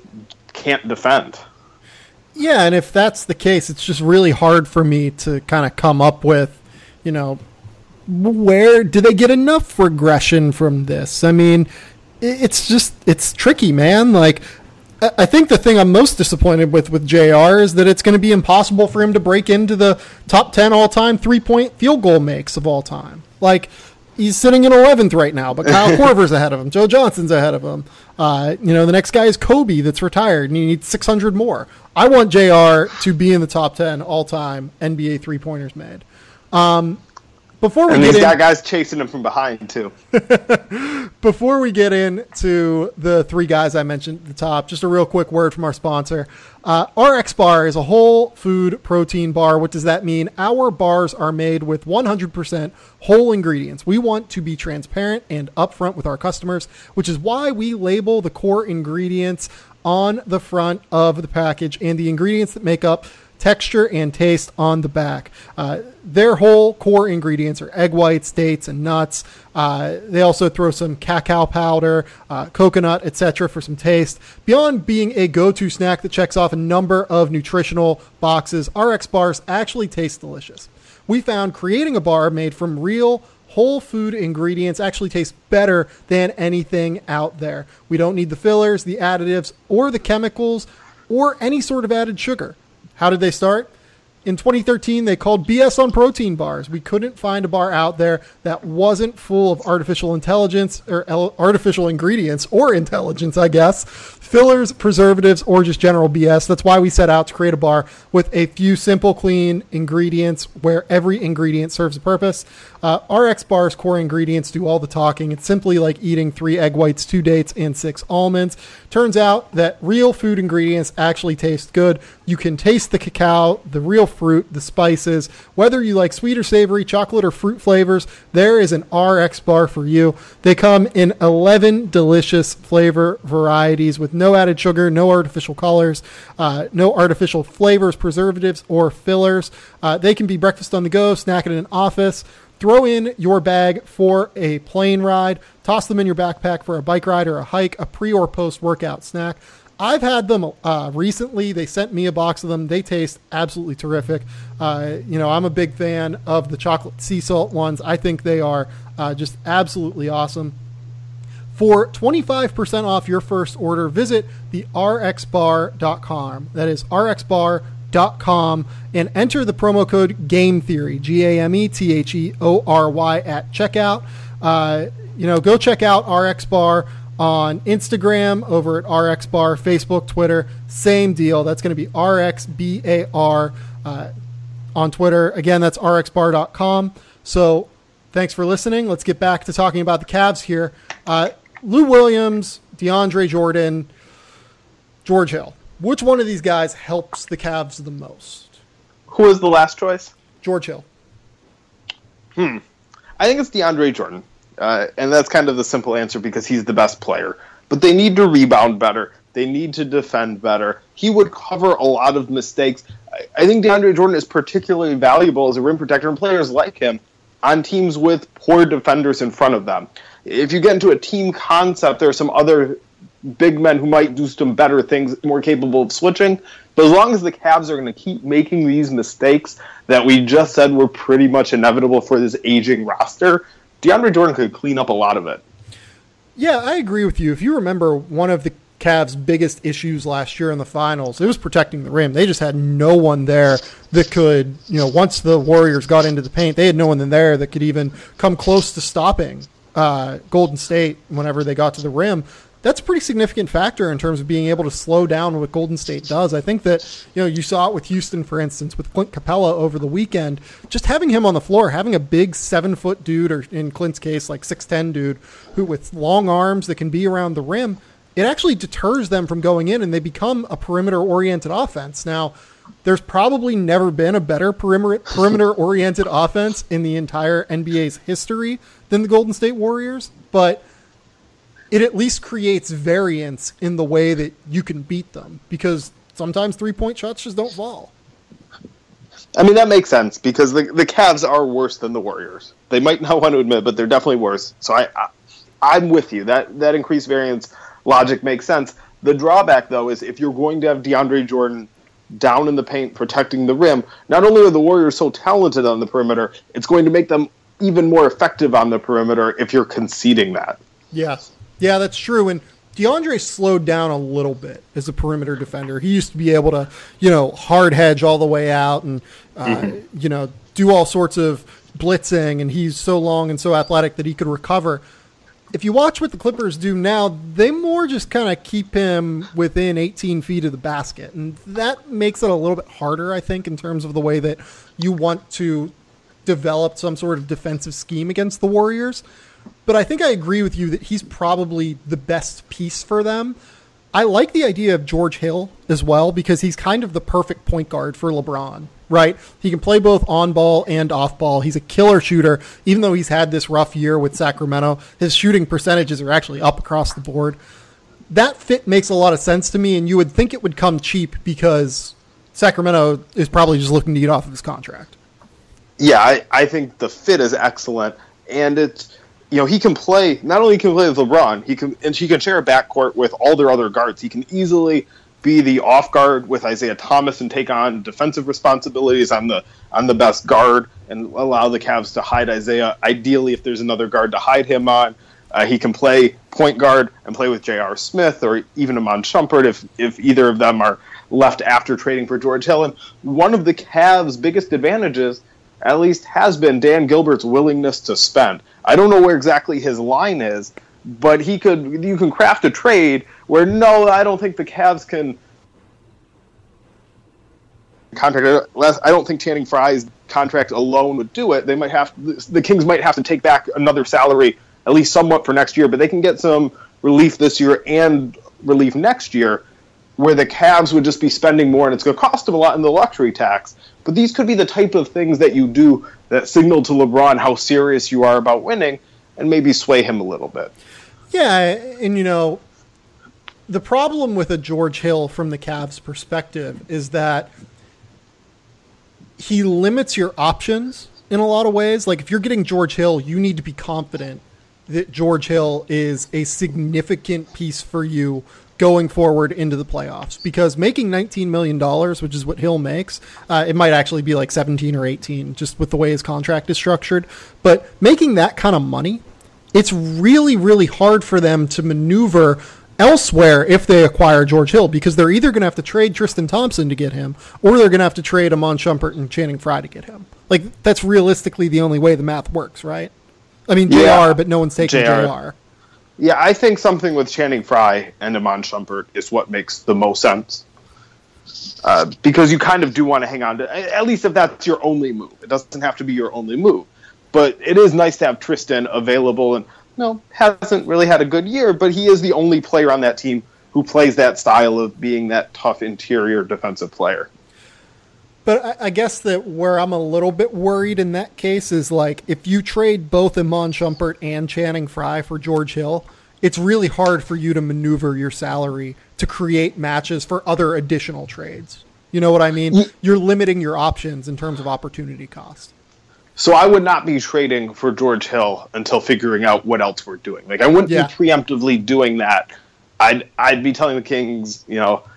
B: can't defend.
A: Yeah, and if that's the case, it's just really hard for me to kind of come up with, where do they get enough regression from this? It's tricky, man. I think the thing I'm most disappointed with JR is that it's going to be impossible for him to break into the top 10 all-time 3-point field goal makes of all time. He's sitting in 11th right now, but Kyle Korver's ahead of him. Joe Johnson's ahead of him. The next guy is Kobe that's retired, and he needs 600 more. I want JR to be in the top 10 all-time NBA three-pointers made.
B: He's got guys chasing him from behind, too.
A: Before we get into the 3 guys I mentioned at the top, just a real quick word from our sponsor. RX Bar is a whole food protein bar. What does that mean? Our bars are made with 100% whole ingredients. We want to be transparent and upfront with our customers, which is why we label the core ingredients on the front of the package and the ingredients that make up texture and taste on the back. Their whole core ingredients are egg whites, dates, and nuts. They also throw some cacao powder, coconut, etc. for some taste. Beyond being a go-to snack that checks off a number of nutritional boxes, RX bars actually taste delicious. We found creating a bar made from real whole food ingredients actually tastes better than anything out there. We don't need the fillers, the additives, or the chemicals, or any sort of added sugar. How did they start? In 2013, they called BS on protein bars. We couldn't find a bar out there that wasn't full of artificial intelligence or artificial ingredients or intelligence, I guess, fillers, preservatives, or just general BS. That's why we set out to create a bar with a few simple, clean ingredients where every ingredient serves a purpose. RX Bar's core ingredients do all the talking. It's simply like eating 3 egg whites, 2 dates, and 6 almonds. Turns out that real food ingredients actually taste good. You can taste the cacao, the real fruit, the spices. Whether you like sweet or savory, chocolate or fruit flavors, there is an RX Bar for you. They come in 11 delicious flavor varieties with no added sugar, no artificial colors, no artificial flavors, preservatives, or fillers. They can be breakfast on the go, snack in an office, throw in your bag for a plane ride, toss them in your backpack for a bike ride or a hike, a pre or post workout snack. I've had them recently. They sent me a box of them. They taste absolutely terrific. I'm a big fan of the chocolate sea salt ones. I think they are just absolutely awesome. For 25% off your first order, visit the rxbar.com. That is rxbar.com and enter the promo code GAMETHEORY, GAMETHEORY at checkout. Go check out RX Bar on Instagram, over at RX Bar, Facebook, Twitter, same deal. That's going to be RXBAR on Twitter. Again, that's rxbar.com. So thanks for listening. Let's get back to talking about the Cavs here. Lou Williams, DeAndre Jordan, George Hill. Which one of these guys helps the Cavs the most?
B: Who was the last choice?
A: George Hill.
B: I think it's DeAndre Jordan. And that's kind of the simple answer because he's the best player. But they need to rebound better. They need to defend better. He would cover a lot of mistakes. I think DeAndre Jordan is particularly valuable as a rim protector, and players like him on teams with poor defenders in front of them. If you get into a team concept, there are some other big men who might do some better things, more capable of switching. But as long as the Cavs are going to keep making these mistakes that we just said were pretty much inevitable for this aging roster, DeAndre Jordan could clean up a lot of it.
A: Yeah, I agree with you. If you remember, one of the Cavs' biggest issues last year in the finals, it was protecting the rim. They just had no one there that could, once the Warriors got into the paint, they had no one in there that could even come close to stopping Golden State whenever they got to the rim. That's a pretty significant factor in terms of being able to slow down what Golden State does. I think that, you saw it with Houston, for instance, with Clint Capella over the weekend. Just having him on the floor, having a big 7-foot dude, or in Clint's case, like 6'10" dude, who with long arms that can be around the rim, it actually deters them from going in, and they become a perimeter-oriented offense. Now, there's probably never been a better perimeter-oriented offense in the entire NBA's history than the Golden State Warriors, but it at least creates variance in the way that you can beat them, because sometimes three-point shots just don't fall.
B: I mean, that makes sense, because the Cavs are worse than the Warriors. They might not want to admit it, but they're definitely worse. So I'm with you. That increased variance logic makes sense. The drawback, though, is if you're going to have DeAndre Jordan down in the paint protecting the rim, not only are the Warriors so talented on the perimeter, it's going to make them even more effective on the perimeter if you're conceding that.
A: Yeah, that's true. And DeAndre slowed down a little bit as a perimeter defender. He used to be able to, hard hedge all the way out and, do all sorts of blitzing, and he's so long and so athletic that he could recover. If you watch what the Clippers do now, they more just kind of keep him within 18 feet of the basket. And that makes it a little bit harder, I think, in terms of the way that you want to develop some sort of defensive scheme against the Warriors. But I think I agree with you that he's probably the best piece for them. I like the idea of George Hill as well, because he's kind of the perfect point guard for LeBron, right? He can play both on ball and off ball. He's a killer shooter. Even though he's had this rough year with Sacramento, his shooting percentages are actually up across the board. That fit makes a lot of sense to me, and you would think it would come cheap because Sacramento is probably just looking to get off of his contract.
B: Yeah, I think the fit is excellent, and it's, he can play, not only can he play with LeBron, he can share a backcourt with all their other guards. He can easily be the off guard with Isaiah Thomas and take on defensive responsibilities on the best guard and allow the Cavs to hide Isaiah. Ideally, if there's another guard to hide him on, he can play point guard and play with J.R. Smith or even Iman Shumpert if either of them are left after trading for George Hill. And one of the Cavs' biggest advantages, at least, has been Dan Gilbert's willingness to spend. I don't know where exactly his line is, but you can craft a trade where, no, I don't think the Cavs can contract. I don't think Channing Frye's contract alone would do it. The Kings might have to take back another salary, at least somewhat, for next year, but they can get some relief this year and relief next year, where the Cavs would just be spending more, and it's going to cost them a lot in the luxury tax. But these could be the type of things that you do that signal to LeBron how serious you are about winning and maybe sway him a little bit.
A: Yeah, and the problem with a George Hill from the Cavs' perspective is that he limits your options in a lot of ways. Like, if you're getting George Hill, you need to be confident that George Hill is a significant piece for you going forward into the playoffs, because making $19 million, which is what Hill makes, it might actually be like 17 or 18 just with the way his contract is structured. But making that kind of money, it's really, really hard for them to maneuver elsewhere if they acquire George Hill, because they're either going to have to trade Tristan Thompson to get him, or they're going to have to trade Iman Shumpert and Channing Frye to get him. Like, that's realistically the only way the math works, right? I mean, JR, but no one's taking JR.
B: Yeah, I think something with Channing Frye and Iman Shumpert is what makes the most sense. Because you kind of do want to hang on to, at least if that's your only move. It doesn't have to be your only move. But it is nice to have Tristan available, and hasn't really had a good year, but he is the only player on that team who plays that style of being that tough interior defensive player.
A: But I guess that where I'm a little bit worried in that case is, like, if you trade both Iman Shumpert and Channing Frye for George Hill, it's really hard for you to maneuver your salary to create matches for other additional trades, You know what I mean? You're limiting your options in terms of opportunity cost.
B: So I would not be trading for George Hill until figuring out what else we're doing. Like, I wouldn't be preemptively doing that. I'd be telling the Kings,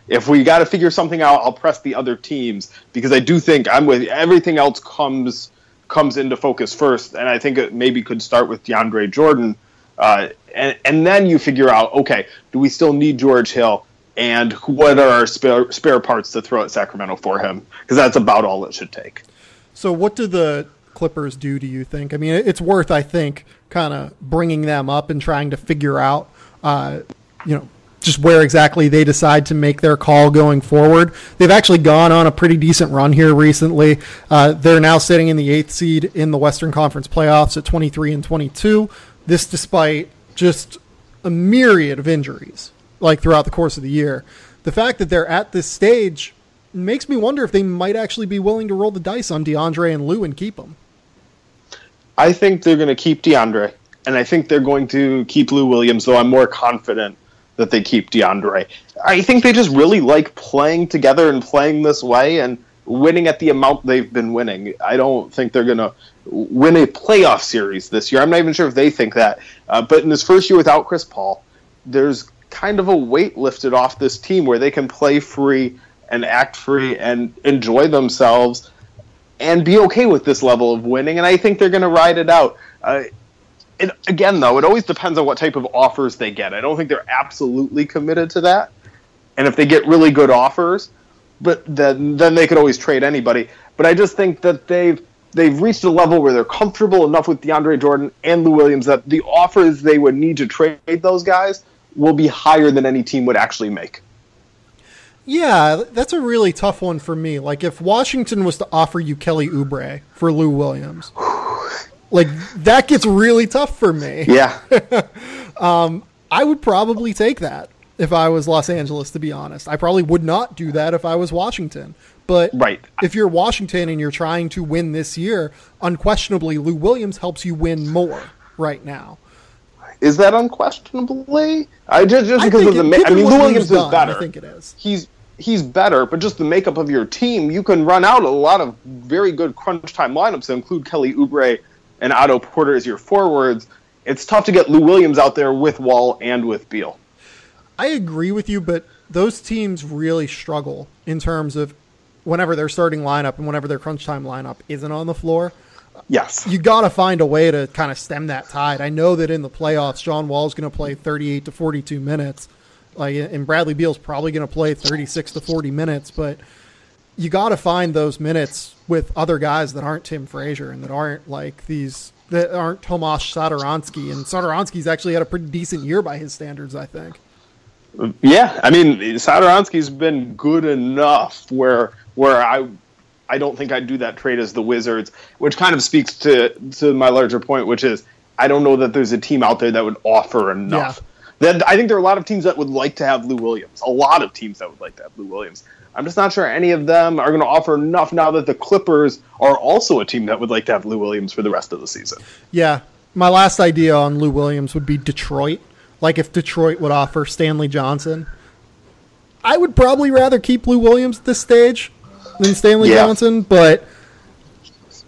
B: if we got to figure something out, I'll press the other teams, because I do think I'm with everything else comes into focus first, and I think it maybe could start with DeAndre Jordan, and then you figure out, okay, do we still need George Hill, and what are our spare parts to throw at Sacramento for him? Because that's about all it should take.
A: So what do the Clippers do you think? I mean, it's worth, I think, kind of bringing them up and trying to figure out, just where exactly they decide to make their call going forward. They've actually gone on a pretty decent run here recently. They're now sitting in the 8th seed in the Western Conference playoffs at 23-22. This despite just a myriad of injuries, like throughout the course of the year. The fact that they're at this stage makes me wonder if they might actually be willing to roll the dice on DeAndre and Lou and keep them.
B: I think they're going to keep DeAndre, and I think they're going to keep Lou Williams, though I'm more confident that they keep DeAndre. I think they just really like playing together and playing this way and winning at the amount they've been winning. I don't think they're going to win a playoff series this year. I'm not even sure if they think that. But in his first year without Chris Paul, there's kind of a weight lifted off this team where they can play free and act free and enjoy themselves and be okay with this level of winning. And I think they're going to ride it out. Again, though, it always depends on what type of offers they get. I don't think they're absolutely committed to that. And if they get really good offers, but then they could always trade anybody. But I just think that they've reached a level where they're comfortable enough with DeAndre Jordan and Lou Williams that the offers they would need to trade those guys will be higher than any team would actually make.
A: Yeah, that's a really tough one for me. Like, if Washington was to offer you Kelly Oubre for Lou Williams, like, that gets really tough for me.
B: Yeah.
A: I would probably take that if I was Los Angeles, to be honest. I probably would not do that if I was Washington. But if you're Washington and you're trying to win this year, unquestionably, Lou Williams helps you win more right now.
B: Is that unquestionably? Just because of the... I mean, Lou Williams is better.
A: I think it is.
B: He's better, but just the makeup of your team, you can run out a lot of very good crunch time lineups that include Kelly Oubre and Otto Porter as your forwards. It's tough to get Lou Williams out there with Wall and with Beal.
A: I agree with you, but those teams really struggle in terms of whenever their starting lineup and whenever their crunch time lineup isn't on the floor.
B: Yes.
A: You got to find a way to kind of stem that tide. I know that in the playoffs, John Wall's going to play 38 to 42 minutes. And Bradley Beal's probably going to play 36 to 40 minutes, but you got to find those minutes with other guys that aren't Tim Frazier and that aren't that aren't Tomas Satoransky. And Satoransky's actually had a pretty decent year by his standards, I think.
B: Yeah, I mean, Satoransky's been good enough where I don't think I'd do that trade as the Wizards, which kind of speaks to my larger point, which is I don't know that there's a team out there that would offer enough. Yeah. I think there are a lot of teams that would like to have Lou Williams. A lot of teams that would like to have Lou Williams. I'm just not sure any of them are going to offer enough now that the Clippers are also a team that would like to have Lou Williams for the rest of the season. Yeah.
A: My last idea on Lou Williams would be Detroit. Like if Detroit would offer Stanley Johnson. I would probably rather keep Lou Williams at this stage than Stanley Johnson, but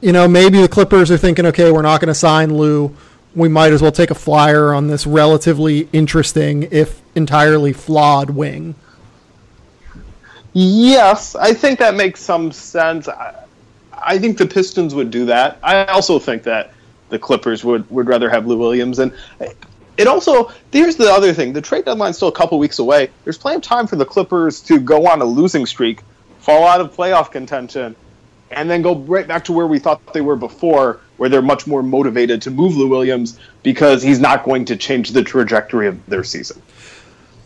A: maybe the Clippers are thinking, okay, we're not going to sign Lou. We might as well take a flyer on this relatively interesting, if entirely flawed, wing.
B: Yes, I think that makes some sense. I think the Pistons would do that. I also think that the Clippers would rather have Lou Williams. And it also, here's the other thing. The trade deadline's still a couple weeks away. There's plenty of time for the Clippers to go on a losing streak, fall out of playoff contention, and then go right back to where we thought they were before, where they're much more motivated to move Lou Williams because he's not going to change the trajectory of their season.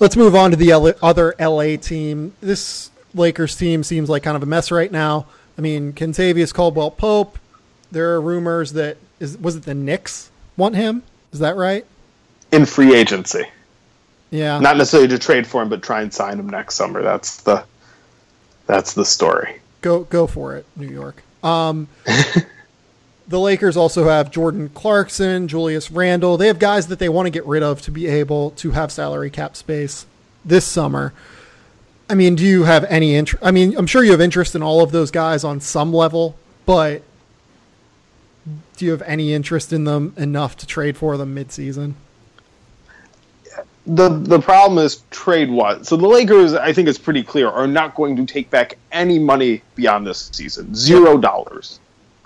A: Let's move on to the other LA team. This Lakers team seems like kind of a mess right now. I mean, Kentavious Caldwell-Pope, there are rumors that, was it the Knicks want him? Is that right?
B: In free agency.
A: Yeah.
B: Not necessarily to trade for him, but try and sign him next summer. That's the story.
A: Go for it, New York. The Lakers also have Jordan Clarkson, Julius Randle. They have guys that they want to get rid of to be able to have salary cap space this summer. I mean, do you have any interest? I mean, I'm sure you have interest in all of those guys on some level, but do you have any interest in them enough to trade for them mid-season?
B: The problem is trade what? So the Lakers, I think it's pretty clear, are not going to take back any money beyond this season. $0.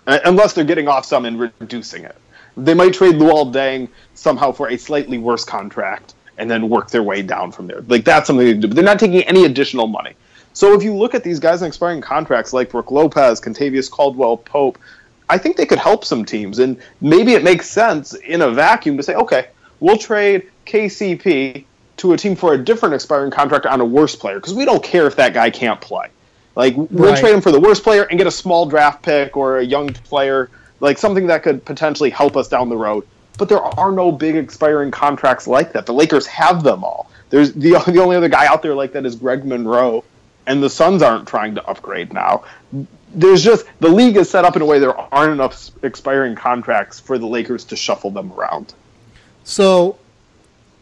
B: Unless they're getting off some and reducing it. They might trade Luol Deng somehow for a slightly worse contract and then work their way down from there. Like, that's something they do. But they're not taking any additional money. So if you look at these guys in expiring contracts like Brook Lopez, Kentavious Caldwell-Pope, I think they could help some teams. And maybe it makes sense in a vacuum to say, okay, we'll trade KCP to a team for a different expiring contract on a worse player, because we don't care if that guy can't play. Like, we'll trade him for the worst player and get a small draft pick or a young player, like something that could potentially help us down the road. But there are no big expiring contracts like that. The Lakers have them all. There's the only other guy out there like that is Greg Monroe, and the Suns aren't trying to upgrade now. There's just, the league is set up in a way there aren't enough expiring contracts for the Lakers to shuffle them around.
A: So,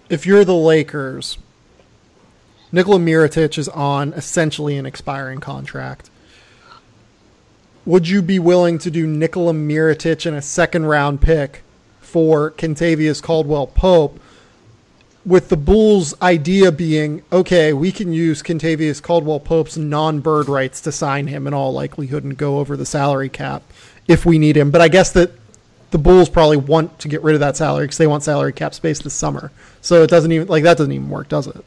A: if you're the Lakers, Nikola Mirotic is on essentially an expiring contract. Would you be willing to do Nikola Mirotic and a second-round pick for Kentavious Caldwell-Pope, with the Bulls' idea being, okay, we can use Kentavious Caldwell-Pope's non-bird rights to sign him in all likelihood and go over the salary cap if we need him. But I guess that the Bulls probably want to get rid of that salary because they want salary cap space this summer. So it doesn't even, like, that doesn't even work, does it?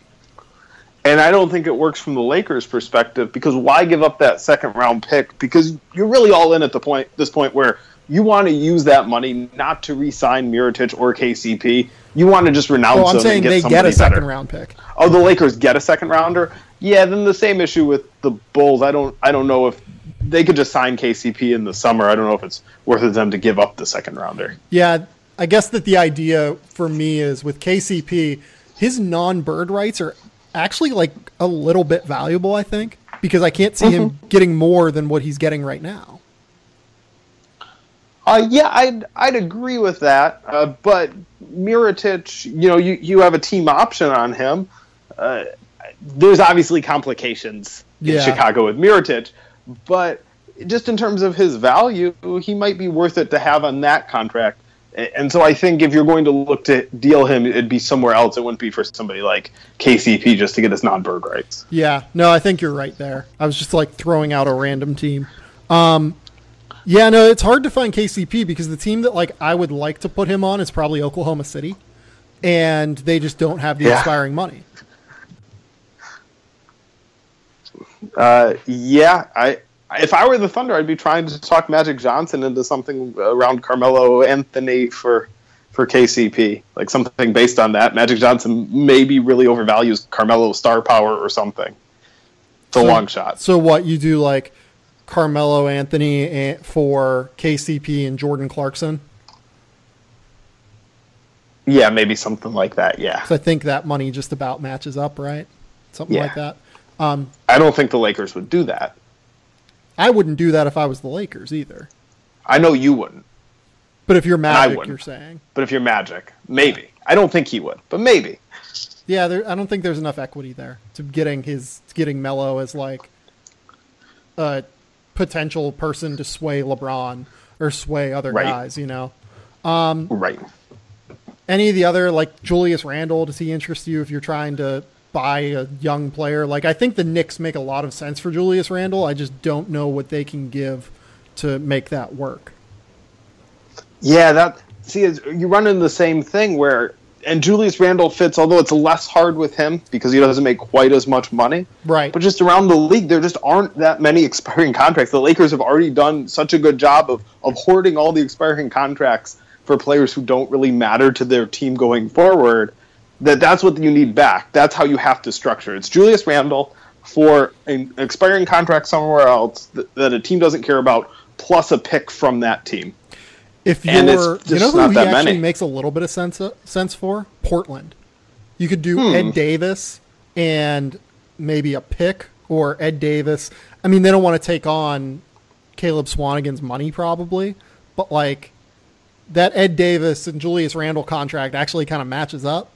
B: And I don't think it works from the Lakers' perspective, because why give up that second-round pick? Because you're really all in at this point where you want to use that money not to re-sign Mirotic or KCP. You want to just renounce them.
A: I'm saying they get a second-round pick.
B: Oh, the Lakers get a second-rounder? Yeah, then the same issue with the Bulls. I don't know if they could just sign KCP in the summer. I don't know if it's worth it to them to give up the second-rounder.
A: Yeah, I guess that the idea for me is with KCP, his non-bird rights are actually like a little bit valuable, I think, because I can't see him getting more than what he's getting right now.
B: Yeah, I'd agree with that. But Mirotic, you have a team option on him. There's obviously complications in Chicago with Mirotic, but just in terms of his value, he might be worth it to have on that contract. And so I think if you're going to look to deal him, it'd be somewhere else. It wouldn't be for somebody like KCP just to get his non-bird rights. Yeah,
A: no, I think you're right there. I was just like throwing out a random team. Yeah, no, it's hard to find KCP because the team that like I would like to put him on is probably Oklahoma City, and they just don't have the expiring money.
B: If I were the Thunder, I'd be trying to talk Magic Johnson into something around Carmelo Anthony for KCP, like something based on that. Magic Johnson maybe really overvalues Carmelo's star power or something. It's a long shot.
A: So what, you do like Carmelo Anthony for KCP and Jordan Clarkson?
B: Yeah, maybe something like that, yeah.
A: So I think that money just about matches up, right? Something like that.
B: I don't think the Lakers would do that.
A: I wouldn't do that if I was the Lakers either.
B: I know you wouldn't.
A: But if you're Magic, you're saying.
B: But if you're Magic, maybe. I don't think he would, but maybe.
A: Yeah, I don't think there's enough equity there to getting Melo as like a potential person to sway LeBron or sway other guys,
B: Right.
A: Any of the other, like Julius Randle, does he interest you if you're trying to buy a young player? Like, I think the Knicks make a lot of sense for Julius Randle. I just don't know what they can give to make that work.
B: Yeah, you run into the same thing where, and Julius Randle fits, although it's less hard with him because he doesn't make quite as much money.
A: Right.
B: But just around the league, there just aren't that many expiring contracts. The Lakers have already done such a good job of hoarding all the expiring contracts for players who don't really matter to their team going forward. That's what you need back. That's how you have to structure. It's Julius Randle for an expiring contract somewhere else that a team doesn't care about, plus a pick from that team.
A: If you're, you know who he actually makes a little bit of sense for? Portland. You could do Ed Davis and maybe a pick, or Ed Davis. I mean, they don't want to take on Caleb Swanigan's money probably, but like that Ed Davis and Julius Randle contract actually kind of matches up.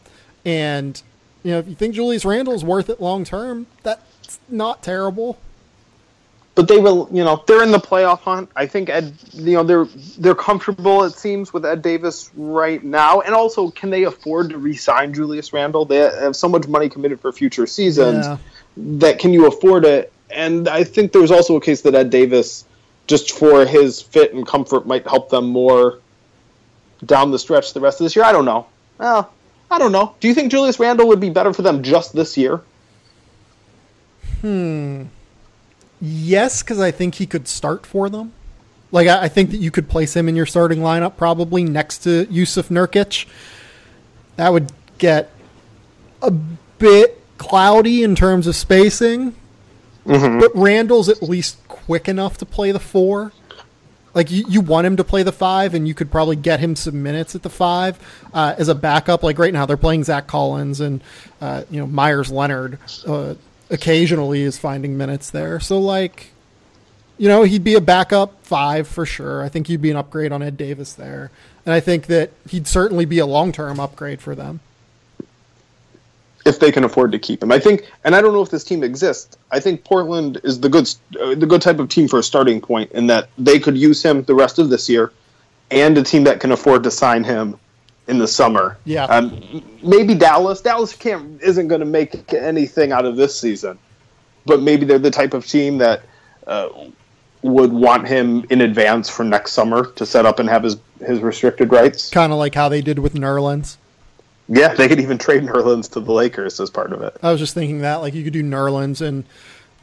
A: And if you think Julius Randle's worth it long term, that's not terrible.
B: But they will, they're in the playoff hunt. I think they're comfortable, it seems, with Ed Davis right now. And also, can they afford to re-sign Julius Randle? They have so much money committed for future seasons that can you afford it? And I think there's also a case that Ed Davis, just for his fit and comfort, might help them more down the stretch the rest of this year. I don't know. Well, I don't know. Do you think Julius Randle would be better for them just this year?
A: Yes, because I think he could start for them. Like, I think that you could place him in your starting lineup probably next to Yusuf Nurkic. That would get a bit cloudy in terms of spacing. Mm-hmm. But Randall's at least quick enough to play the 4. Like, you want him to play the 5, and you could probably get him some minutes at the 5 as a backup. Like, right now they're playing Zach Collins and, Myers Leonard occasionally is finding minutes there. So, like, he'd be a backup 5 for sure. I think he'd be an upgrade on Ed Davis there. And I think that he'd certainly be a long-term upgrade for them.
B: If they can afford to keep him. I think, and I don't know if this team exists, I think Portland is the good type of team for a starting point in that they could use him the rest of this year and a team that can afford to sign him in the summer.
A: Yeah.
B: Maybe Dallas. Dallas isn't going to make anything out of this season, but maybe they're the type of team that would want him in advance for next summer to set up and have his restricted rights.
A: Kind of like how they did with Nerlens.
B: Yeah, they could even trade Nerlens to the Lakers as part of it.
A: I was just thinking that, like, you could do Nerlens and,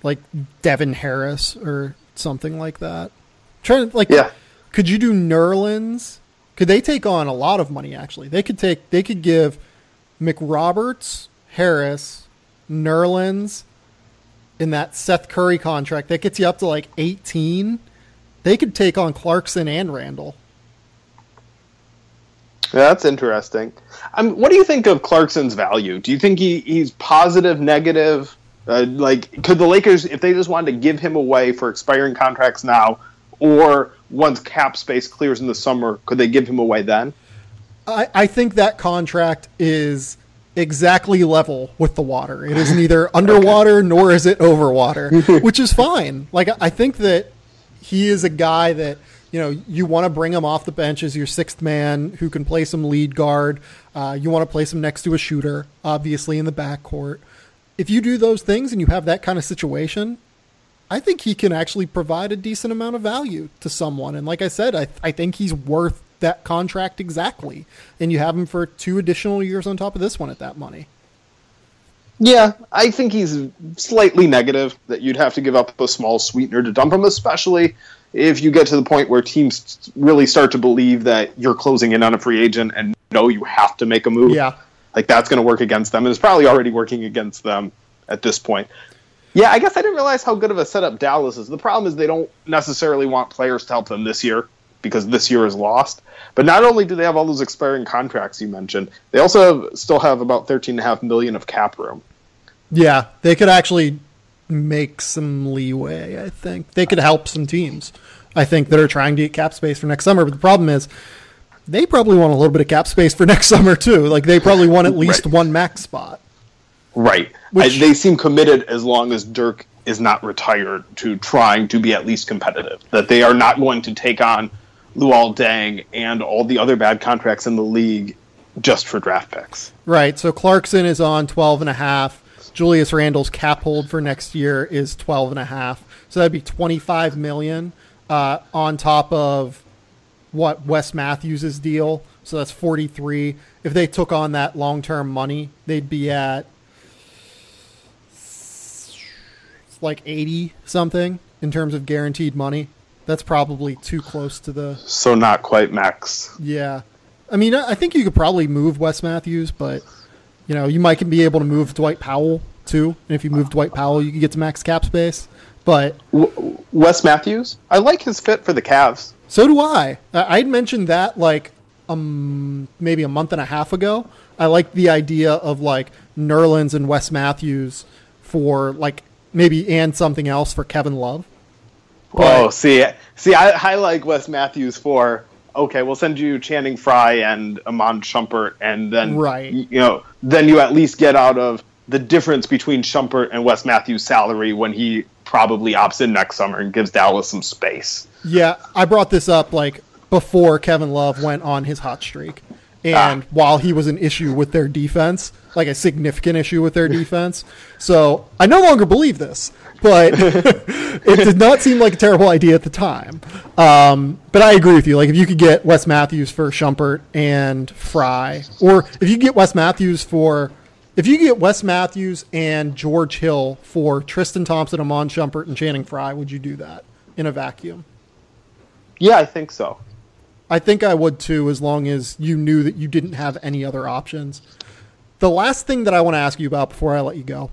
A: like, Devin Harris or something like that. Could you do Nerlens? Could they take on a lot of money, actually? They could give McRoberts, Harris, Nerlens in that Seth Curry contract. That gets you up to, like, 18. They could take on Clarkson and Randall.
B: Yeah, that's interesting. What do you think of Clarkson's value? Do you think he's positive, negative? Could the Lakers, if they just wanted to give him away for expiring contracts now, or once cap space clears in the summer, could they give him away then?
A: I think that contract is exactly level with the water. It is neither underwater nor is it overwater, which is fine. Like, I think that he is a guy that, you want to bring him off the bench as your 6th man who can play some lead guard. You want to place him next to a shooter, obviously, in the backcourt. If you do those things and you have that kind of situation, I think he can actually provide a decent amount of value to someone. And like I said, I think he's worth that contract exactly. And you have him for 2 additional years on top of this one at that money.
B: Yeah, I think he's slightly negative that you'd have to give up a small sweetener to dump him, especially if you get to the point where teams really start to believe that you're closing in on a free agent and know you have to make a move.
A: Yeah.
B: Like, that's going to work against them. And it's probably already working against them at this point. Yeah, I guess I didn't realize how good of a setup Dallas is. The problem is they don't necessarily want players to help them this year because this year is lost. But not only do they have all those expiring contracts you mentioned, they also still have about $13.5 million of cap room.
A: Yeah, they could actually make some leeway, I think. They could help some teams, I think, that are trying to get cap space for next summer. But the problem is they probably want a little bit of cap space for next summer, too. Like, they probably want at least one max spot.
B: Right. They seem committed as long as Dirk is not retired to trying to be at least competitive. That they are not going to take on Luol Deng and all the other bad contracts in the league just for draft picks.
A: Right. So Clarkson is on 12.5. Julius Randle's cap hold for next year is 12.5. So that'd be $25 million on top of what Wes Matthews' deal. So that's 43. If they took on that long-term money, they'd be at like 80 something in terms of guaranteed money. That's probably too close to the...
B: So not quite max.
A: Yeah. I mean, I think you could probably move Wes Matthews, but you might be able to move Dwight Powell too. And if you move Dwight Powell, you can get to max cap space. But
B: Wes Matthews, I like his fit for the Cavs.
A: So do I. I'd mentioned that like maybe a month and a half ago. I like the idea of like Nerlens and Wes Matthews for like maybe and something else for Kevin Love.
B: But, see, I like Wes Matthews for okay, we'll send you Channing Frye and Iman Shumpert, and then
A: right.
B: Then you at least get out of the difference between Shumpert and Wes Matthews' salary when he probably opts in next summer and gives Dallas some space.
A: Yeah, I brought this up like before Kevin Love went on his hot streak. And while he was an issue with their defense, like a significant issue with their defense. So I no longer believe this, but it did not seem like a terrible idea at the time. But I agree with you. Like if you could get Wes Matthews for Shumpert and Frye, or if you get Wes Matthews and George Hill for Tristan Thompson, Iman Shumpert, and Channing Frye, would you do that in a vacuum?
B: Yeah, I think so.
A: I think I would too, as long as you knew that you didn't have any other options. The last thing that I want to ask you about before I let you go.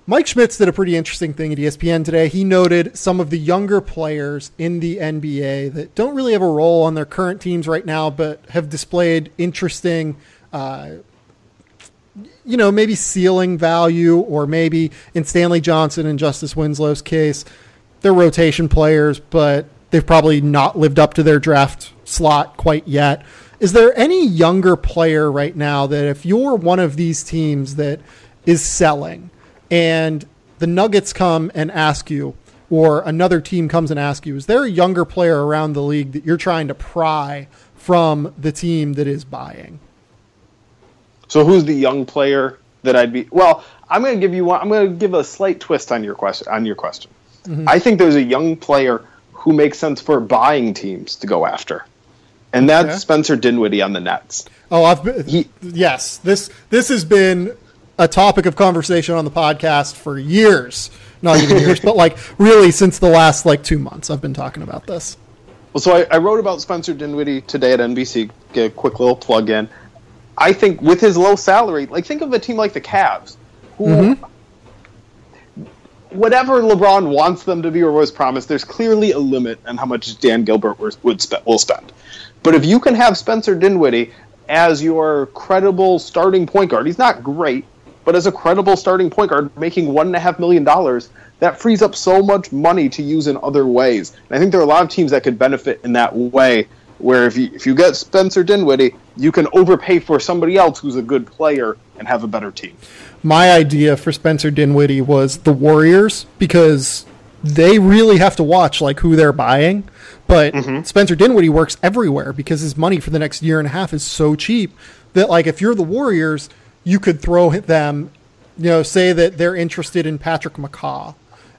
A: Mike Schmitz did a pretty interesting thing at ESPN today. He noted some of the younger players in the NBA that don't really have a role on their current teams right now, but have displayed interesting, maybe ceiling value, or maybe in Stanley Johnson and Justice Winslow's case, they're rotation players, but they've probably not lived up to their draft slot quite yet. Is there any younger player right now that if you're one of these teams that is selling and the Nuggets come and ask you, or another team comes and asks you, is there a younger player around the league that you're trying to pry from the team that is buying?
B: So who's the young player that I'd be? Well, I'm going to give you one. I'm going to give a slight twist on your question. Mm-hmm. I think there's a young player who makes sense for buying teams to go after, and that's Spencer Dinwiddie on the Nets.
A: Oh, yes. This has been a topic of conversation on the podcast for years, not even years, but like really since the last 2 months. I've been talking about this.
B: Well, so I wrote about Spencer Dinwiddie today at NBC. Get a quick little plug in. I think with his low salary, think of a team like the Cavs, who. Whatever LeBron wants them to be or was promised, there's clearly a limit on how much Dan Gilbert will spend. But if you can have Spencer Dinwiddie as your credible starting point guard, he's not great, but as a credible starting point guard making $1.5 million, that frees up so much money to use in other ways. And I think there are a lot of teams that could benefit in that way, where if you get Spencer Dinwiddie, you can overpay for somebody else who's a good player and have a better team.
A: My idea for Spencer Dinwiddie was the Warriors, because they really have to watch who they're buying. But Spencer Dinwiddie works everywhere because his money for the next year and a half is so cheap that if you're the Warriors, you could throw them, say that they're interested in Patrick McCaw.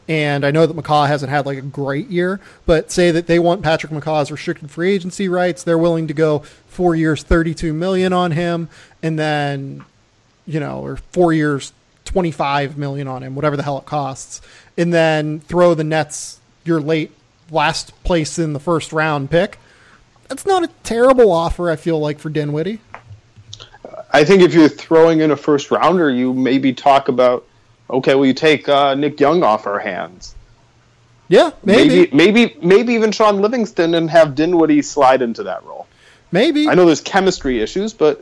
A: And I know that McCaw hasn't had a great year, but say that they want Patrick McCaw's restricted free agency rights. They're willing to go 4 years, $32 million on him, and then, or 4 years, $25 million on him, whatever the hell it costs, and then throw the Nets your last place in the first round pick. That's not a terrible offer, I feel like, for Dinwiddie.
B: I think if you're throwing in a first rounder, you maybe talk about, okay, well, you take Nick Young off our hands.
A: Yeah, maybe
B: even Sean Livingston, and have Dinwiddie slide into that role.
A: Maybe.
B: I know there's chemistry issues, but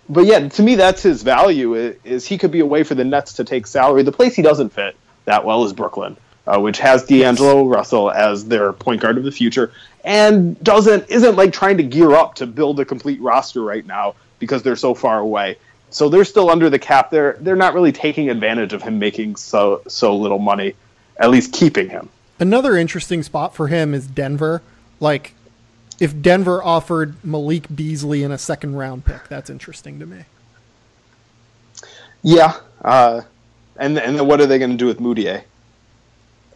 B: yeah, to me that's his value. Is he could be a way for the Nets to take salary. The place he doesn't fit that well is Brooklyn, which has D'Angelo Russell as their point guard of the future, and isn't trying to gear up to build a complete roster right now because they're so far away. So they're still under the cap. They're not really taking advantage of him making so little money, at least keeping him.
A: Another interesting spot for him is Denver. If Denver offered Malik Beasley in a second round pick, that's interesting to me.
B: Yeah. And then what are they going to do with Moutier?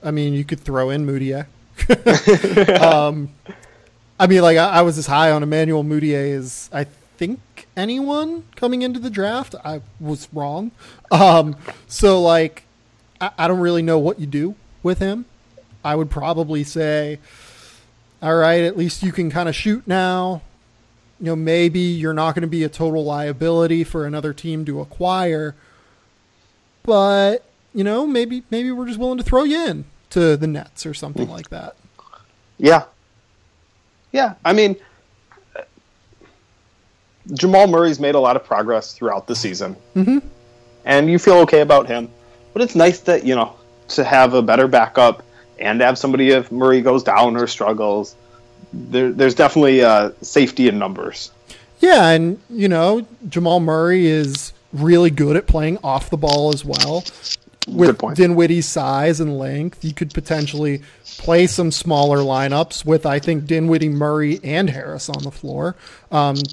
A: I mean, you could throw in Moutier. I was as high on Emmanuel Moutier as I think anyone coming into the draft. I was wrong. I don't really know what you do with him. I would probably say, all right, at least you can kind of shoot now. Maybe you're not going to be a total liability for another team to acquire, but maybe we're just willing to throw you in to the Nets or something like that.
B: Yeah. Yeah. I mean, Jamal Murray's made a lot of progress throughout the season, and you feel okay about him. But it's nice that to have a better backup and have somebody if Murray goes down or struggles. there's definitely safety in numbers.
A: Yeah, and, Jamal Murray is really good at playing off the ball as well. With Dinwiddie's size and length, you could potentially play some smaller lineups with, I think, Dinwiddie, Murray, and Harris on the floor,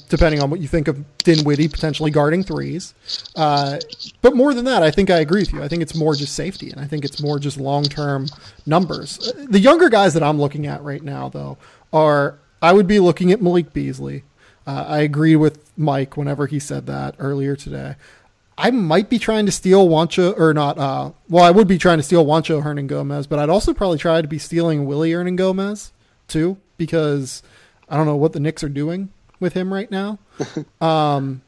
A: depending on what you think of Dinwiddie potentially guarding threes. But more than that, I think I agree with you. I think it's more just safety, and I think it's more just long-term numbers. The younger guys that I'm looking at right now, though, I would be looking at Malik Beasley. I agree with Mike whenever he said that earlier today. I might be trying to steal Juancho, or not. I would be trying to steal Juancho Hernan-Gomez, but I'd also probably try to be stealing Willie Hernan-Gomez too, because I don't know what the Knicks are doing with him right now. A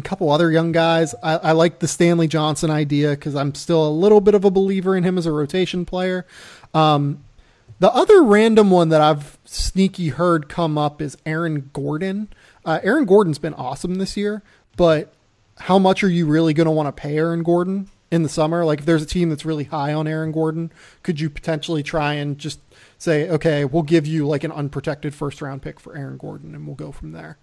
A: couple other young guys. I like the Stanley Johnson idea because I'm still a little bit of a believer in him as a rotation player. The other random one that I've sneaky heard come up is Aaron Gordon. Aaron Gordon's been awesome this year, but how much are you really going to want to pay Aaron Gordon in the summer? Like, if there's a team that's really high on Aaron Gordon, could you potentially try and just say, okay, we'll give you like an unprotected first-round pick for Aaron Gordon, and we'll go from there?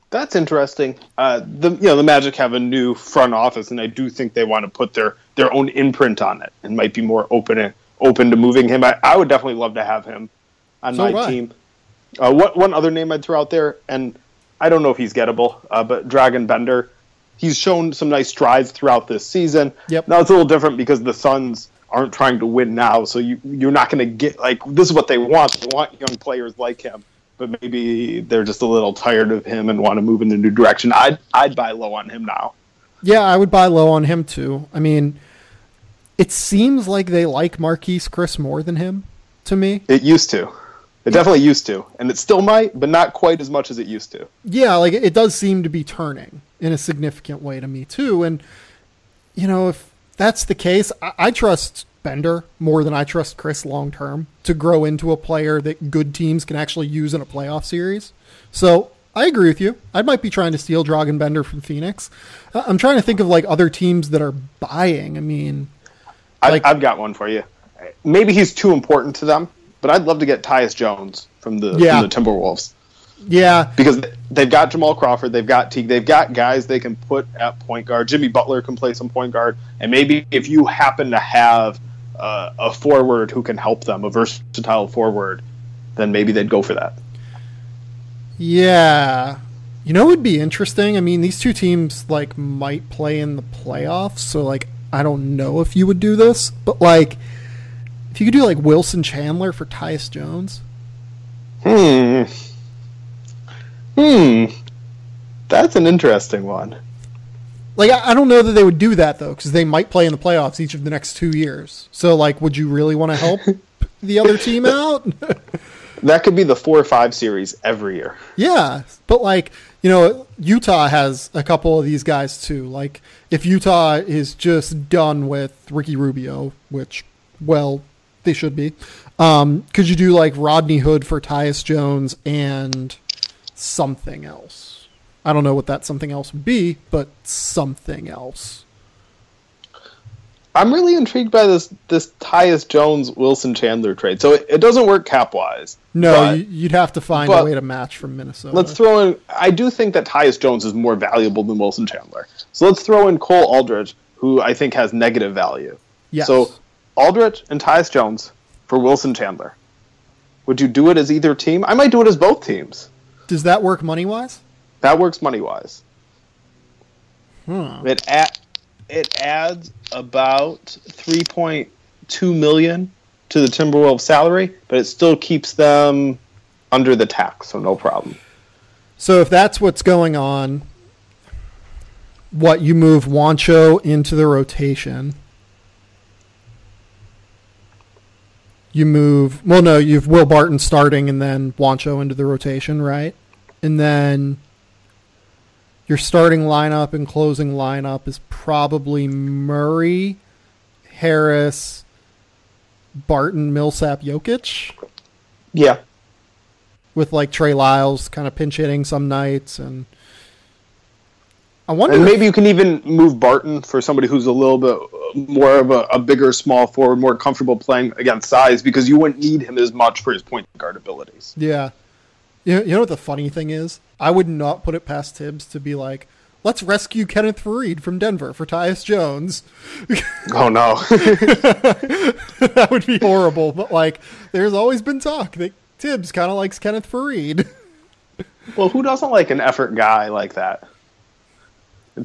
B: That's interesting. The Magic have a new front office, and I do think they want to put their own imprint on it and might be more open to moving him. I would definitely love to have him on my team. One other name I'd throw out there, and I don't know if he's gettable, but Dragan Bender, he's shown some nice strides throughout this season.
A: Yep.
B: Now it's a little different because the Suns aren't trying to win now, so you're not going to get, like, this is what they want. They want young players like him, but maybe they're just a little tired of him and want to move in a new direction. I'd buy low on him now.
A: Yeah, I would buy low on him too. I mean, it seems like they like Marquise Chris more than him, to me.
B: It used to. It definitely used to, and it still might, but not quite as much as it used to.
A: Yeah, like it does seem to be turning in a significant way to me too. And, if that's the case, I trust Bender more than I trust Chris long-term to grow into a player that good teams can actually use in a playoff series. So I agree with you. I might be trying to steal Dragan Bender from Phoenix. I'm trying to think of like other teams that are buying. I mean,
B: I've got one for you. Maybe he's too important to them. But I'd love to get Tyus Jones from the Timberwolves.
A: Yeah.
B: Because they've got Jamal Crawford, they've got Teague, they've got guys they can put at point guard. Jimmy Butler can play some point guard. And maybe if you happen to have a forward who can help them, a versatile forward, then maybe they'd go for that.
A: Yeah. It would be interesting. I mean, these two teams like might play in the playoffs, so like I don't know if you would do this, but like if you could do like Wilson Chandler for Tyus Jones.
B: That's an interesting one.
A: Like, I don't know that they would do that, though, because they might play in the playoffs each of the next 2 years. So, like, would you really want to help the other team out?
B: That could be the 4 or 5 series every year.
A: Yeah, but, like, Utah has a couple of these guys, too. Like, if Utah is just done with Ricky Rubio, which, well, they should be, could you do, like, Rodney Hood for Tyus Jones and something else? I don't know what that something else would be, but something else.
B: I'm really intrigued by this Tyus Jones-Wilson Chandler trade. So it doesn't work cap-wise.
A: No, you'd have to find a way to match from Minnesota.
B: Let's throw in... I do think that Tyus Jones is more valuable than Wilson Chandler. So let's throw in Cole Aldridge, who I think has negative value.
A: Yes.
B: So Aldridge and Tyus Jones for Wilson Chandler. Would you do it as either team? I might do it as both teams.
A: Does that work money-wise?
B: That works money-wise.
A: Hmm.
B: It adds about $3.2 million to the Timberwolves salary, but it still keeps them under the tax, so no problem.
A: So if that's what's going on, you move Juancho into the rotation. You have Will Barton starting and then Juancho into the rotation, right? And then your starting lineup and closing lineup is probably Murray, Harris, Barton, Millsap, Jokic.
B: Yeah.
A: With like Trey Lyles kind of pinch hitting some nights, and I wonder.
B: And maybe you can even move Barton for somebody who's a little bit more of a bigger small forward, more comfortable playing against size because you wouldn't need him as much for his point guard abilities.
A: Yeah. You know what the funny thing is? I would not put it past Tibbs to be like, let's rescue Kenneth Faried from Denver for Tyus Jones.
B: Oh, no.
A: That would be horrible. But, like, there's always been talk that Tibbs kind of likes Kenneth Faried.
B: Well, who doesn't like an effort guy like that?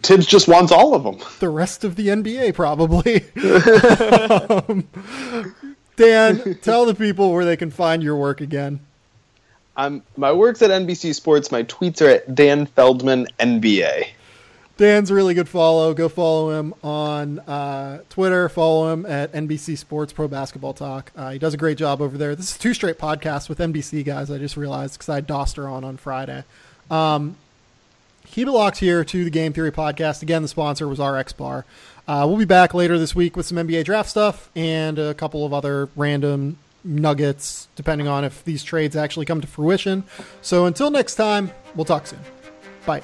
B: Tibbs just wants all of them.
A: The rest of the NBA, probably. Dan, tell the people where they can find your work again.
B: My work's at NBC Sports. My tweets are at Dan Feldman NBA.
A: Dan's a really good follow. Go follow him on Twitter. Follow him at NBC Sports Pro Basketball Talk. He does a great job over there. This is 2 straight podcasts with NBC guys, I just realized, because I had Doster on Friday. Keep it locked here to the Game Theory Podcast. Again, the sponsor was RX Bar. We'll be back later this week with some NBA draft stuff and a couple of other random nuggets, depending on if these trades actually come to fruition. So until next time, we'll talk soon. Bye.